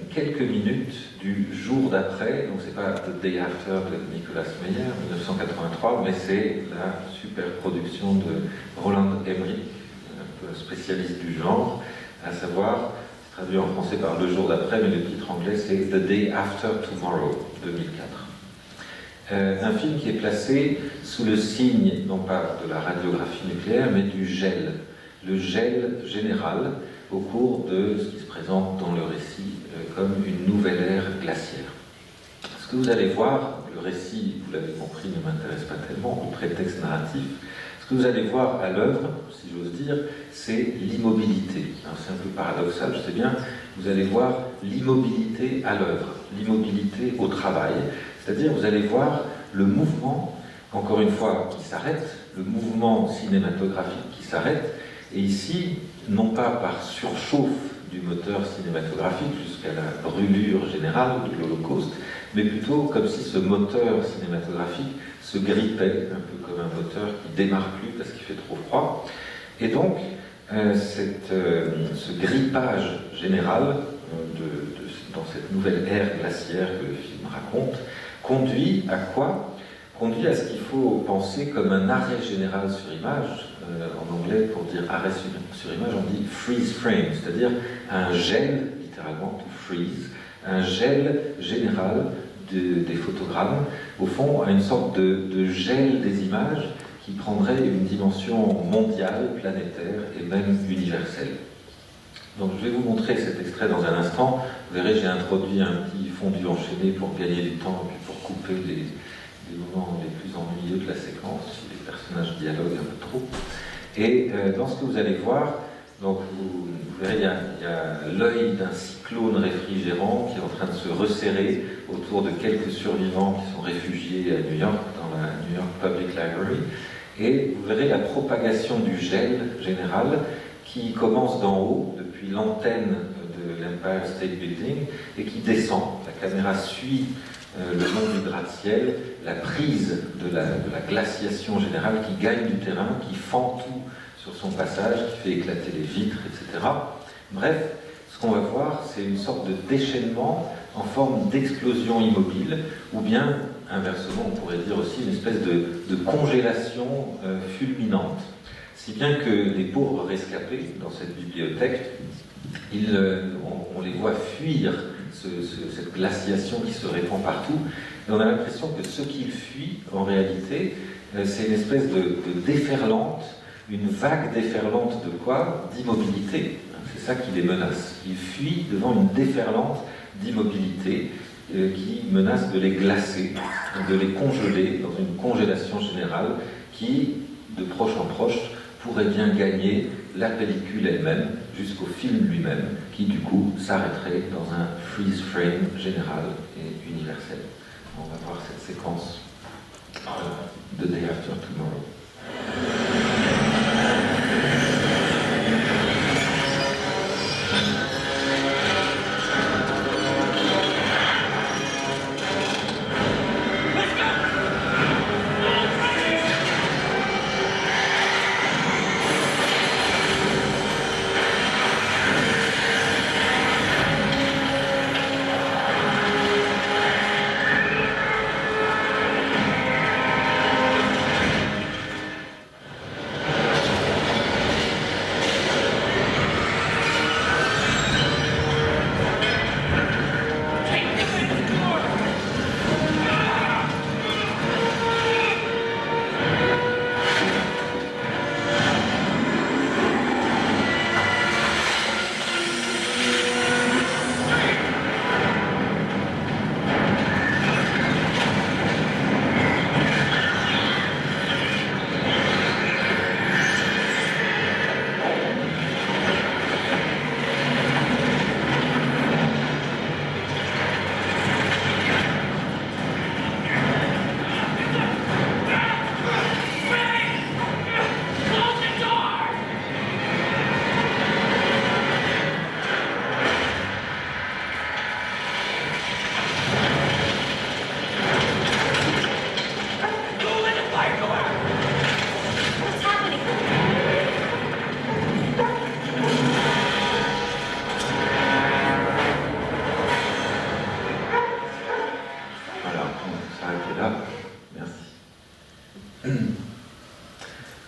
quelques minutes du jour d'après, donc c'est pas The Day After de Nicolas Meyer, 1983, mais c'est la super production de Roland Emmerich, un peu spécialiste du genre, à savoir, c'est traduit en français par Le jour d'après, mais le titre anglais c'est The Day After Tomorrow, 2004. Un film qui est placé sous le signe, non pas de la radiographie nucléaire, mais du gel. Le gel général au cours de ce qui se présente dans le récit comme une nouvelle ère glaciaire. Ce que vous allez voir, le récit, vous l'avez compris, ne m'intéresse pas tellement, le prétexte narratif, ce que vous allez voir à l'œuvre, si j'ose dire, c'est l'immobilité. C'est un peu paradoxal, je sais bien, vous allez voir l'immobilité à l'œuvre, l'immobilité au travail, c'est-à-dire vous allez voir le mouvement, encore une fois, qui s'arrête, le mouvement cinématographique qui s'arrête, et ici, non pas par surchauffe du moteur cinématographique jusqu'à la brûlure générale de l'Holocauste, mais plutôt comme si ce moteur cinématographique se grippait, un peu comme un moteur qui démarre plus parce qu'il fait trop froid. Et donc, ce grippage général dans cette nouvelle ère glaciaire que le film raconte, conduit à quoi? Conduit à ce qu'il faut penser comme un arrêt général sur image. En anglais, pour dire arrêt sur image, on dit freeze frame, c'est-à-dire un gel, littéralement, to freeze, un gel général des photogrammes, au fond, à une sorte de gel des images qui prendrait une dimension mondiale, planétaire et même universelle. Donc je vais vous montrer cet extrait dans un instant. Vous verrez, j'ai introduit un petit fondu enchaîné pour gagner du temps et puis pour couper des moments les plus ennuyeux de la séquence, où les personnages dialoguent un peu trop. Et dans ce que vous allez voir, donc vous verrez, il y a l'œil d'un cyclone réfrigérant qui est en train de se resserrer autour de quelques survivants qui sont réfugiés à New York, dans la New York Public Library. Et vous verrez la propagation du gel général qui commence d'en haut, depuis l'antenne de l'Empire State Building, et qui descend. La caméra suit le long du gratte-ciel, la prise de la glaciation générale qui gagne du terrain, qui fend tout sur son passage, qui fait éclater les vitres, etc. Bref, ce qu'on va voir, c'est une sorte de déchaînement en forme d'explosion immobile, ou bien, inversement, on pourrait dire aussi une espèce de congélation fulminante, si bien que les pauvres rescapés dans cette bibliothèque, on les voit fuir cette glaciation qui se répand partout, et on a l'impression que ce qu'ils fuient, en réalité, c'est une espèce de déferlante, une vague déferlante de quoi? D'immobilité. C'est ça qui les menace. Ils fuient devant une déferlante d'immobilité qui menace de les glacer, de les congeler dans une congélation générale qui, de proche en proche, pourrait bien gagner la pellicule elle-même jusqu'au film lui-même, qui du coup s'arrêterait dans un freeze frame général et universel. On va voir cette séquence de Day After Tomorrow.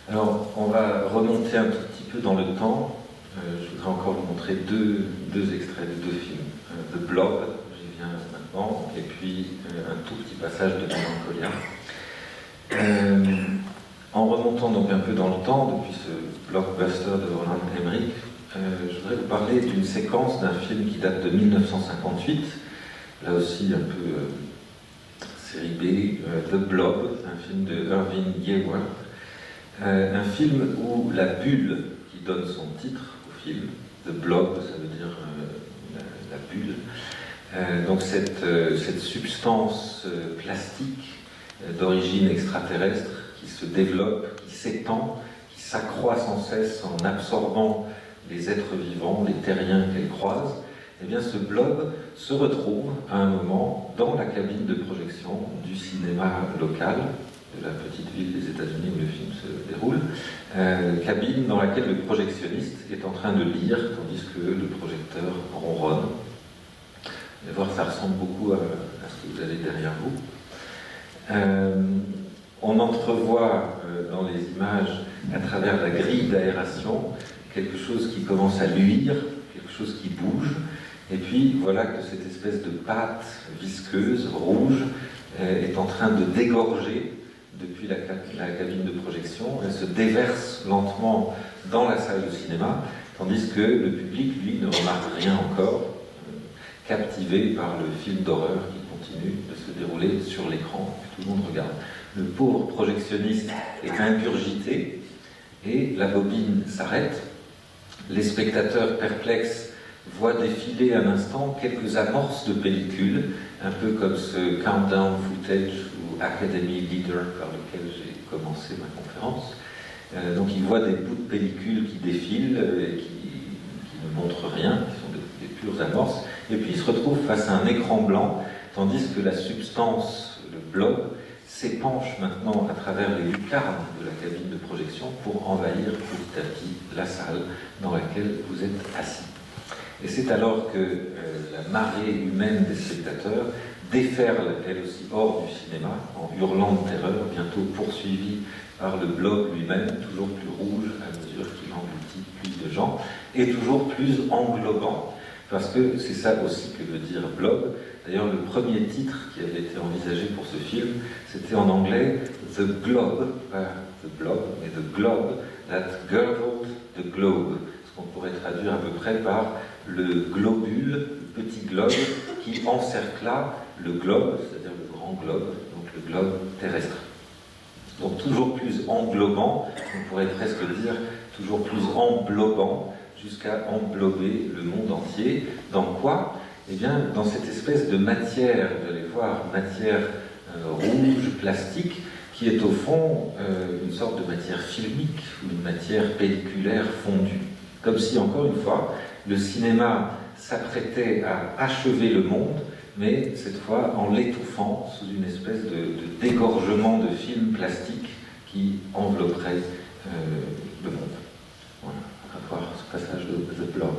Alors, on va remonter un tout petit peu dans le temps. Je voudrais encore vous montrer deux extraits de deux films. The Blob, j'y viens maintenant, et puis un tout petit passage de Mélancolia. En remontant donc un peu dans le temps, depuis ce blockbuster de Roland Emmerich, je voudrais vous parler d'une séquence d'un film qui date de 1958, là aussi un peu série B, The Blob, un film de Irving Yewar, un film où la bulle qui donne son titre au film, The Blob, ça veut dire la bulle, donc cette substance plastique d'origine extraterrestre qui se développe, qui s'étend, qui s'accroît sans cesse en absorbant les êtres vivants, les terriens qu'elle croise, eh bien ce blob se retrouve à un moment dans la cabine de projection du cinéma local de la petite ville des États-Unis où le film se déroule, cabine dans laquelle le projectionniste est en train de lire tandis que le projecteur ronronne. Vous allez voir, ça ressemble beaucoup à ce que vous avez derrière vous. On entrevoit dans les images, à travers la grille d'aération, quelque chose qui commence à luire, quelque chose qui bouge, et puis voilà que cette espèce de pâte visqueuse, rouge, est en train de dégorger depuis la cabine de projection. Elle se déverse lentement dans la salle de cinéma, tandis que le public, lui, ne remarque rien encore, captivé par le film d'horreur qui continue de se dérouler sur l'écran, que tout le monde regarde. Le pauvre projectionniste est ingurgité et la bobine s'arrête. Les spectateurs perplexes voient défiler un instant quelques amorces de pellicules, un peu comme ce countdown footage ou Academy Leader par lequel j'ai commencé ma conférence. Donc ils voient des bouts de pellicules qui défilent et qui ne montrent rien, qui sont des pures amorces, et puis ils se retrouvent face à un écran blanc, tandis que la substance, le blob, s'épanche maintenant à travers les lucarnes de la cabine de projection pour envahir petit à petit la salle dans laquelle vous êtes assis. Et c'est alors que la marée humaine des spectateurs déferle elle aussi hors du cinéma en hurlant de terreur, bientôt poursuivi par le blob lui-même, toujours plus rouge à mesure qu'il engloutit plus de gens, et toujours plus englobant, parce que c'est ça aussi que veut dire blob. D'ailleurs, le premier titre qui avait été envisagé pour ce film, c'était en anglais The Globe, pas The Blob, mais The Globe that girdled the globe, ce qu'on pourrait traduire à peu près par le globule, le petit globe qui encercla le globe, c'est-à-dire le grand globe, donc le globe terrestre. Donc toujours plus englobant, on pourrait presque dire toujours plus englobant, jusqu'à englober le monde entier. Dans quoi ? Eh bien, dans cette espèce de matière, vous allez voir, matière rouge, plastique, qui est au fond une sorte de matière filmique, ou une matière pelliculaire fondue. Comme si, encore une fois, le cinéma s'apprêtait à achever le monde, mais cette fois en l'étouffant sous une espèce de dégorgement de film plastique qui envelopperait le monde. Voilà, on va voir ce passage de The Blob.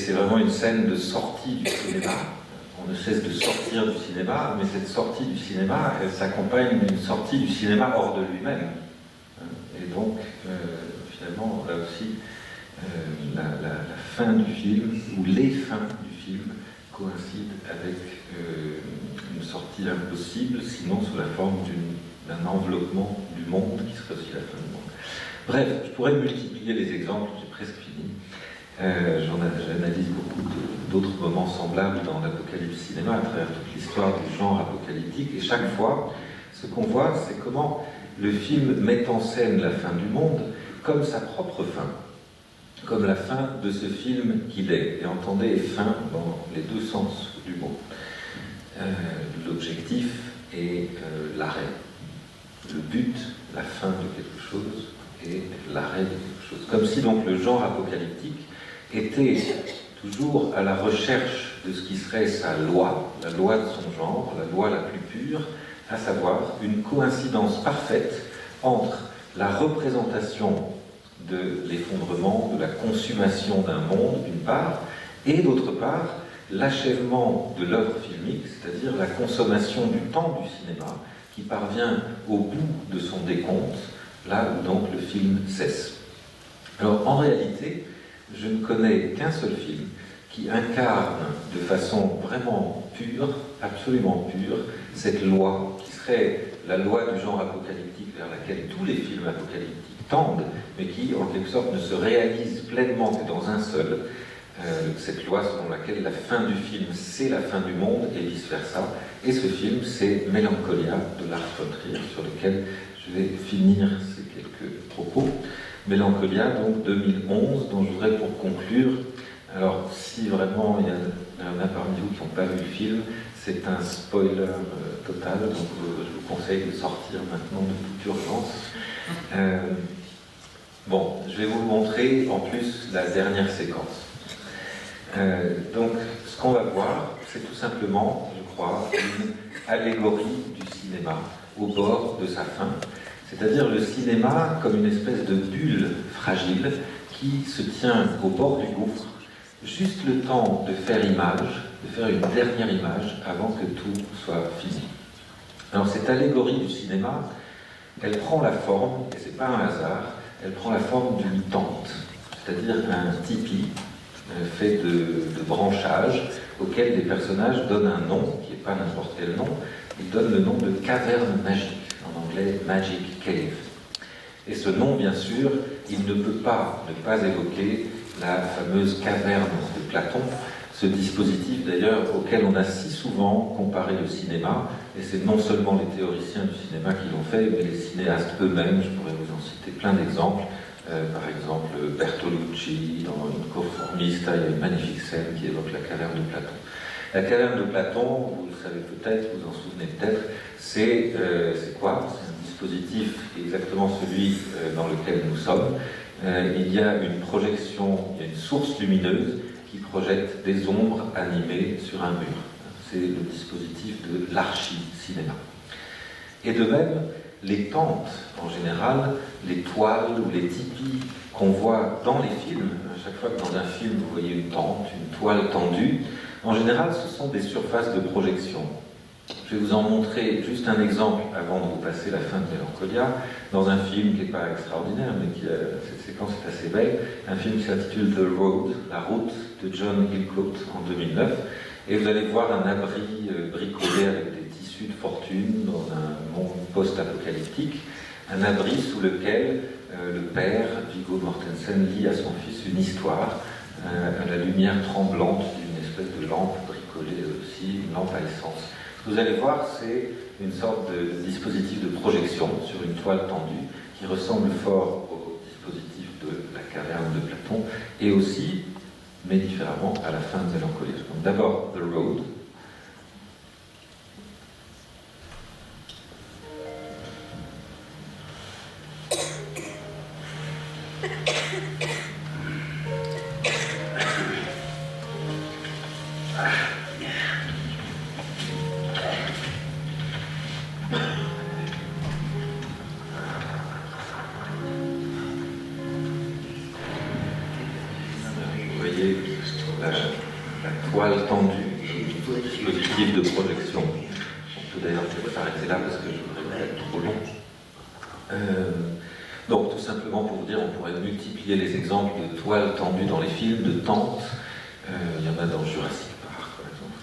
c'est vraiment une scène de sortie du cinéma. On ne cesse de sortir du cinéma, mais cette sortie du cinéma, elle s'accompagne d'une sortie du cinéma hors de lui-même. Et donc, finalement, là aussi, la fin du film, ou les fins du film, coïncident avec une sortie impossible, sinon sous la forme d'un enveloppement du monde qui serait aussi la fin du monde. Bref, je pourrais multiplier les exemples, j'ai presque fini. J'analyse beaucoup d'autres moments semblables dans l'Apocalypse cinéma à travers toute l'histoire du genre apocalyptique, et chaque fois, ce qu'on voit, c'est comment le film met en scène la fin du monde comme sa propre fin, comme la fin de ce film qu'il est, et entendez, fin dans les deux sens du mot. L'objectif est l'arrêt, le but, la fin de quelque chose, et l'arrêt de quelque chose. Comme si donc le genre apocalyptique était toujours à la recherche de ce qui serait sa loi, la loi de son genre, la loi la plus pure, à savoir une coïncidence parfaite entre la représentation de l'effondrement, de la consommation d'un monde, d'une part, et d'autre part, l'achèvement de l'œuvre filmique, c'est-à-dire la consommation du temps du cinéma, qui parvient au bout de son décompte, là où donc le film cesse. Alors en réalité, je ne connais qu'un seul film qui incarne de façon vraiment pure, absolument pure, cette loi qui serait la loi du genre apocalyptique vers laquelle tous les films apocalyptiques tendent, mais qui en quelque sorte ne se réalise pleinement que dans un seul, cette loi selon laquelle la fin du film c'est la fin du monde et vice-versa. Et ce film c'est Mélancolia de Lars von Trier, sur lequel je vais finir ces quelques propos. Mélancolia, donc 2011, dont je voudrais pour conclure, alors si vraiment il y en a parmi vous qui n'ont pas vu le film, c'est un spoiler total, donc je vous conseille de sortir maintenant de toute urgence. Bon, je vais vous montrer en plus la dernière séquence. Donc ce qu'on va voir, c'est tout simplement, je crois, une allégorie du cinéma au bord de sa fin. C'est-à-dire le cinéma comme une espèce de bulle fragile qui se tient au bord du gouffre, juste le temps de faire image, de faire une dernière image avant que tout soit fini. Alors cette allégorie du cinéma, elle prend la forme, et c'est pas un hasard, elle prend la forme d'une tente, c'est-à-dire un tipi fait de branchages auquel des personnages donnent un nom, qui n'est pas n'importe quel nom, ils donnent le nom de caverne magique. En anglais, Magic Cave. Et ce nom, bien sûr, il ne peut pas ne pas évoquer la fameuse caverne de Platon, ce dispositif d'ailleurs auquel on a si souvent comparé le cinéma, et c'est non seulement les théoriciens du cinéma qui l'ont fait, mais les cinéastes eux-mêmes, je pourrais vous en citer plein d'exemples. Par exemple, Bertolucci, dans une Conformista, il y a une magnifique scène qui évoque la caverne de Platon. La caverne de Platon, vous le savez peut-être, vous en souvenez peut-être, c'est quoi? C'est un dispositif exactement celui dans lequel nous sommes. Il y a une projection, il y a une source lumineuse qui projette des ombres animées sur un mur. C'est le dispositif de l'archi-cinéma. Et de même, les tentes, en général, les toiles ou les tipis qu'on voit dans les films, à chaque fois que dans un film vous voyez une tente, une toile tendue, en général ce sont des surfaces de projection. Je vais vous en montrer juste un exemple avant de vous passer la fin de Mélancolia, dans un film qui n'est pas extraordinaire, mais cette séquence est assez belle, un film qui s'intitule The Road, La route, de John Hillcoat en 2009, et vous allez voir un abri bricolé avec des tissus de fortune dans un monde post-apocalyptique, un abri sous lequel le père, Viggo Mortensen, lit à son fils une histoire à la lumière tremblante d'une espèce de lampe bricolée aussi, une lampe à essence. Ce que vous allez voir, c'est une sorte de dispositif de projection sur une toile tendue qui ressemble fort au dispositif de la caverne de Platon et aussi, mais différemment, à la fin de Mélancolia. Donc d'abord, The Road. Vous voyez étendu du dispositif de projection. On peut d'ailleurs peut-être s'arrêter là parce que je voudrais pas être trop long. Donc tout simplement pour vous dire, on pourrait multiplier les exemples de toiles tendues dans les films, de tentes. Il y en a dans Jurassic Park, par exemple.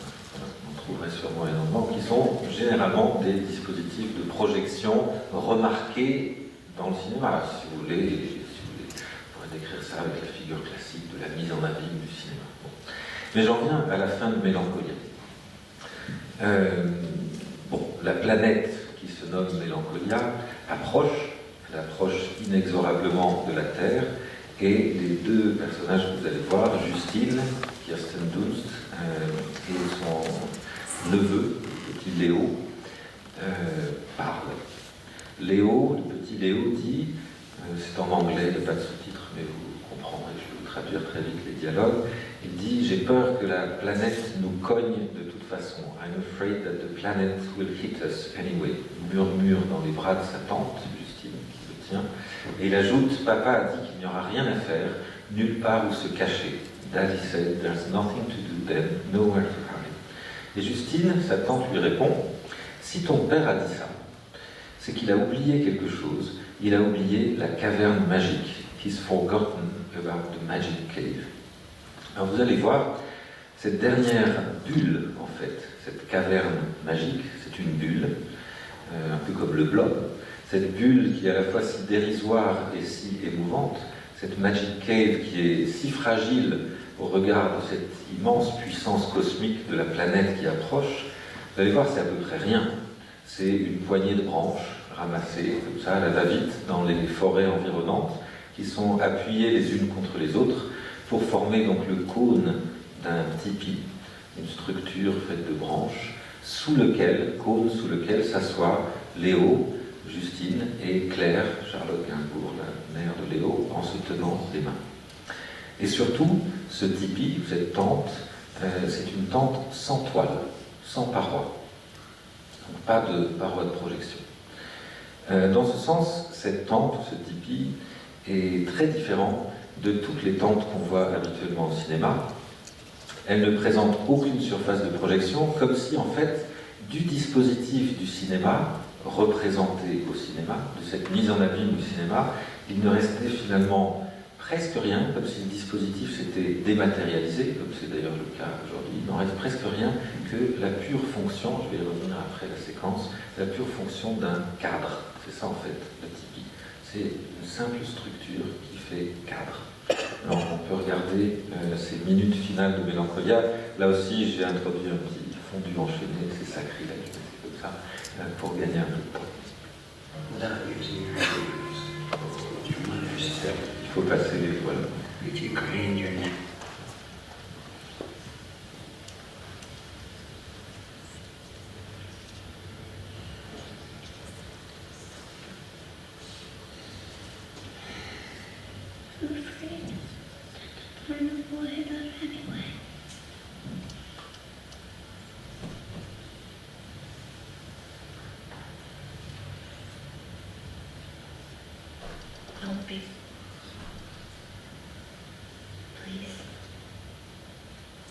On en trouverait sûrement énormément, qui sont généralement des dispositifs de projection remarqués dans le cinéma. Si vous voulez, on pourrait décrire ça avec la figure classique de la mise en abîme du cinéma. Bon. Mais j'en viens à la fin de Mélancolia. La planète qui se nomme Mélancolia approche, elle approche inexorablement de la Terre, et les deux personnages que vous allez voir, Justine, Kirsten Dunst, et son neveu, le petit Léo, parlent. Léo, le petit Léo dit, c'est en anglais, il n'y a pas de sous-titres, mais vous comprendrez, je vais vous traduire très vite les dialogues. Il dit, j'ai peur que la planète nous cogne de toute façon. I'm afraid that the planet will hit us anyway. Il murmure dans les bras de sa tante, Justine, qui le tient. Et il ajoute, papa a dit qu'il n'y aura rien à faire, nulle part où se cacher. Daddy said, there's nothing to do then, nowhere to hide. Et Justine, sa tante, lui répond, si ton père a dit ça, c'est qu'il a oublié quelque chose. Il a oublié la caverne magique. He's forgotten about the magic cave. Alors vous allez voir, cette dernière bulle, en fait, cette caverne magique, c'est une bulle, un peu comme le blob, cette bulle qui est à la fois si dérisoire et si émouvante, cette magic cave qui est si fragile au regard de cette immense puissance cosmique de la planète qui approche, vous allez voir, c'est à peu près rien. C'est une poignée de branches ramassées, comme ça, à la va-vite, dans les forêts environnantes, qui sont appuyées les unes contre les autres, pour former donc le cône d'un tipi, une structure faite de branches, sous lequel s'assoient Léo, Justine et Claire, Charlotte Gainsbourg, la mère de Léo, en se tenant les mains. Et surtout, ce tipi, cette tente, c'est une tente sans toile, sans paroi. Donc pas de paroi de projection. Dans ce sens, cette tente, ce tipi, est très différent de toutes les tentes qu'on voit habituellement au cinéma. Elle ne présente aucune surface de projection, comme si en fait, du dispositif du cinéma, représenté au cinéma, de cette mise en abîme du cinéma, il ne restait finalement presque rien, comme si le dispositif s'était dématérialisé, comme c'est d'ailleurs le cas aujourd'hui. Il n'en reste presque rien que la pure fonction, je vais y revenir après la séquence, la pure fonction d'un cadre. C'est ça en fait, le tipi. C'est une simple structure qui fait cadre. Alors on peut regarder ces minutes finales de Mélancolia. Là aussi, j'ai introduit un petit fondu enchaîné, c'est sacrilège, mais c'est comme ça, pour gagner un peu de temps. Il faut passer les voiles. Don't be. Please.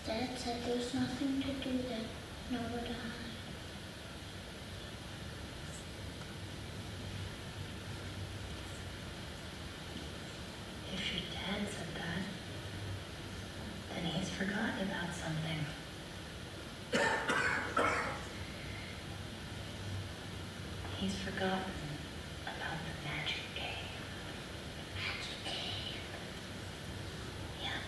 Dad said there's nothing to do then, nor would I. If your dad said that, then he's forgotten about something. He's forgotten about the magic cave. Magic cave. Yeah.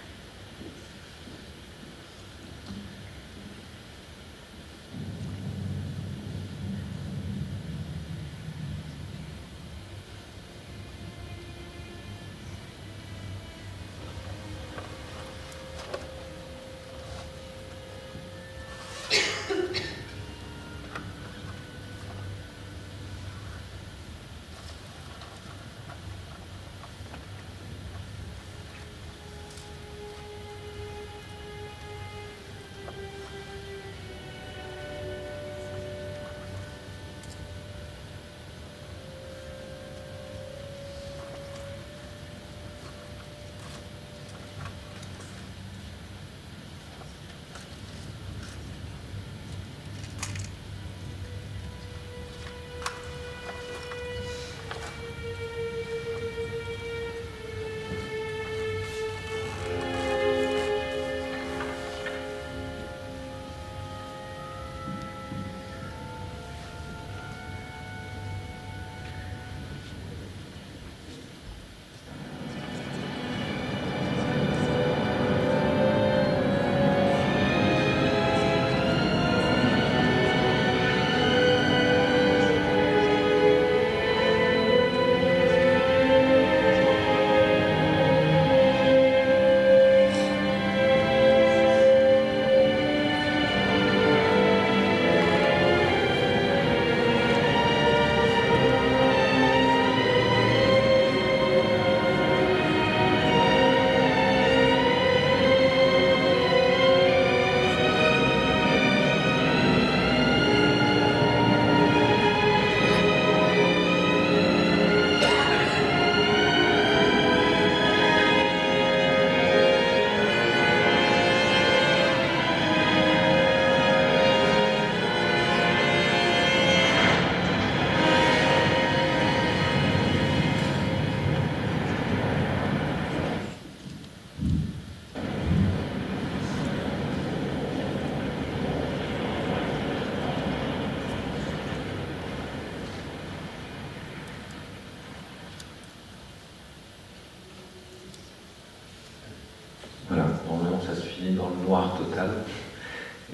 finit dans le noir total,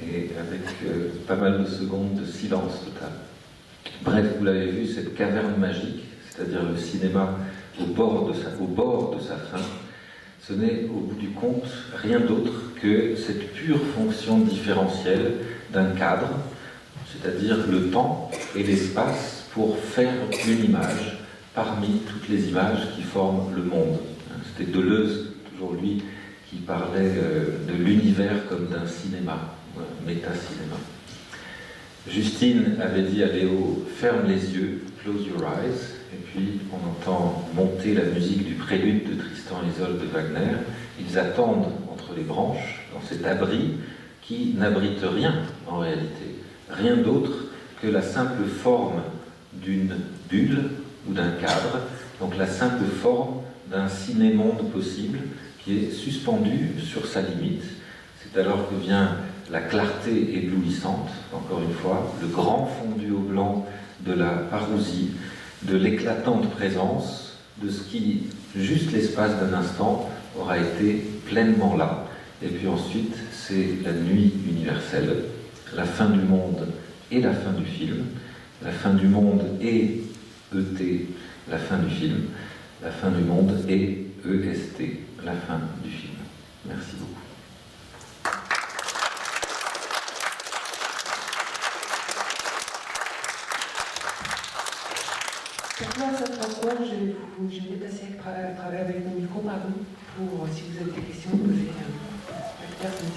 et avec pas mal de secondes de silence total. Bref, vous l'avez vu, cette caverne magique, c'est-à-dire le cinéma au bord de sa fin, ce n'est au bout du compte rien d'autre que cette pure fonction différentielle d'un cadre, c'est-à-dire le temps et l'espace pour faire une image parmi toutes les images qui forment le monde. C'était Deleuze, toujours lui, qui parlait de l'univers comme d'un cinéma, un méta-cinéma. Justine avait dit à Léo « ferme les yeux, close your eyes », et puis on entend monter la musique du prélude de Tristan et Isolde de Wagner. Ils attendent entre les branches, dans cet abri qui n'abrite rien en réalité, rien d'autre que la simple forme d'une bulle ou d'un cadre, donc la simple forme d'un ciné-monde possible qui est suspendu sur sa limite. C'est alors que vient la clarté éblouissante, encore une fois, le grand fondu au blanc de la parousie, de l'éclatante présence de ce qui, juste l'espace d'un instant, aura été pleinement là. Et puis ensuite, c'est la nuit universelle, la fin du monde et la fin du film, la fin du monde et ET, la fin du film, la fin du monde et EST, la fin du film. Merci beaucoup. Pour clore cette rencontre, je vais passer à travers avec mon micro, pardon, pour, si vous avez des questions, poser à la personne.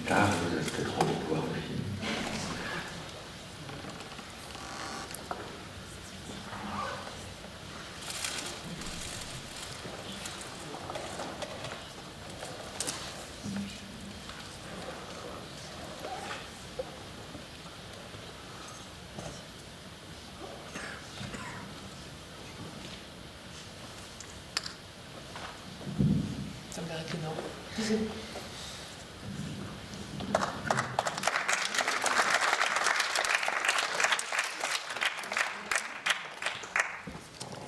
Tard, vous avez peut-être envie de voir le film. Ça me paraît énorme.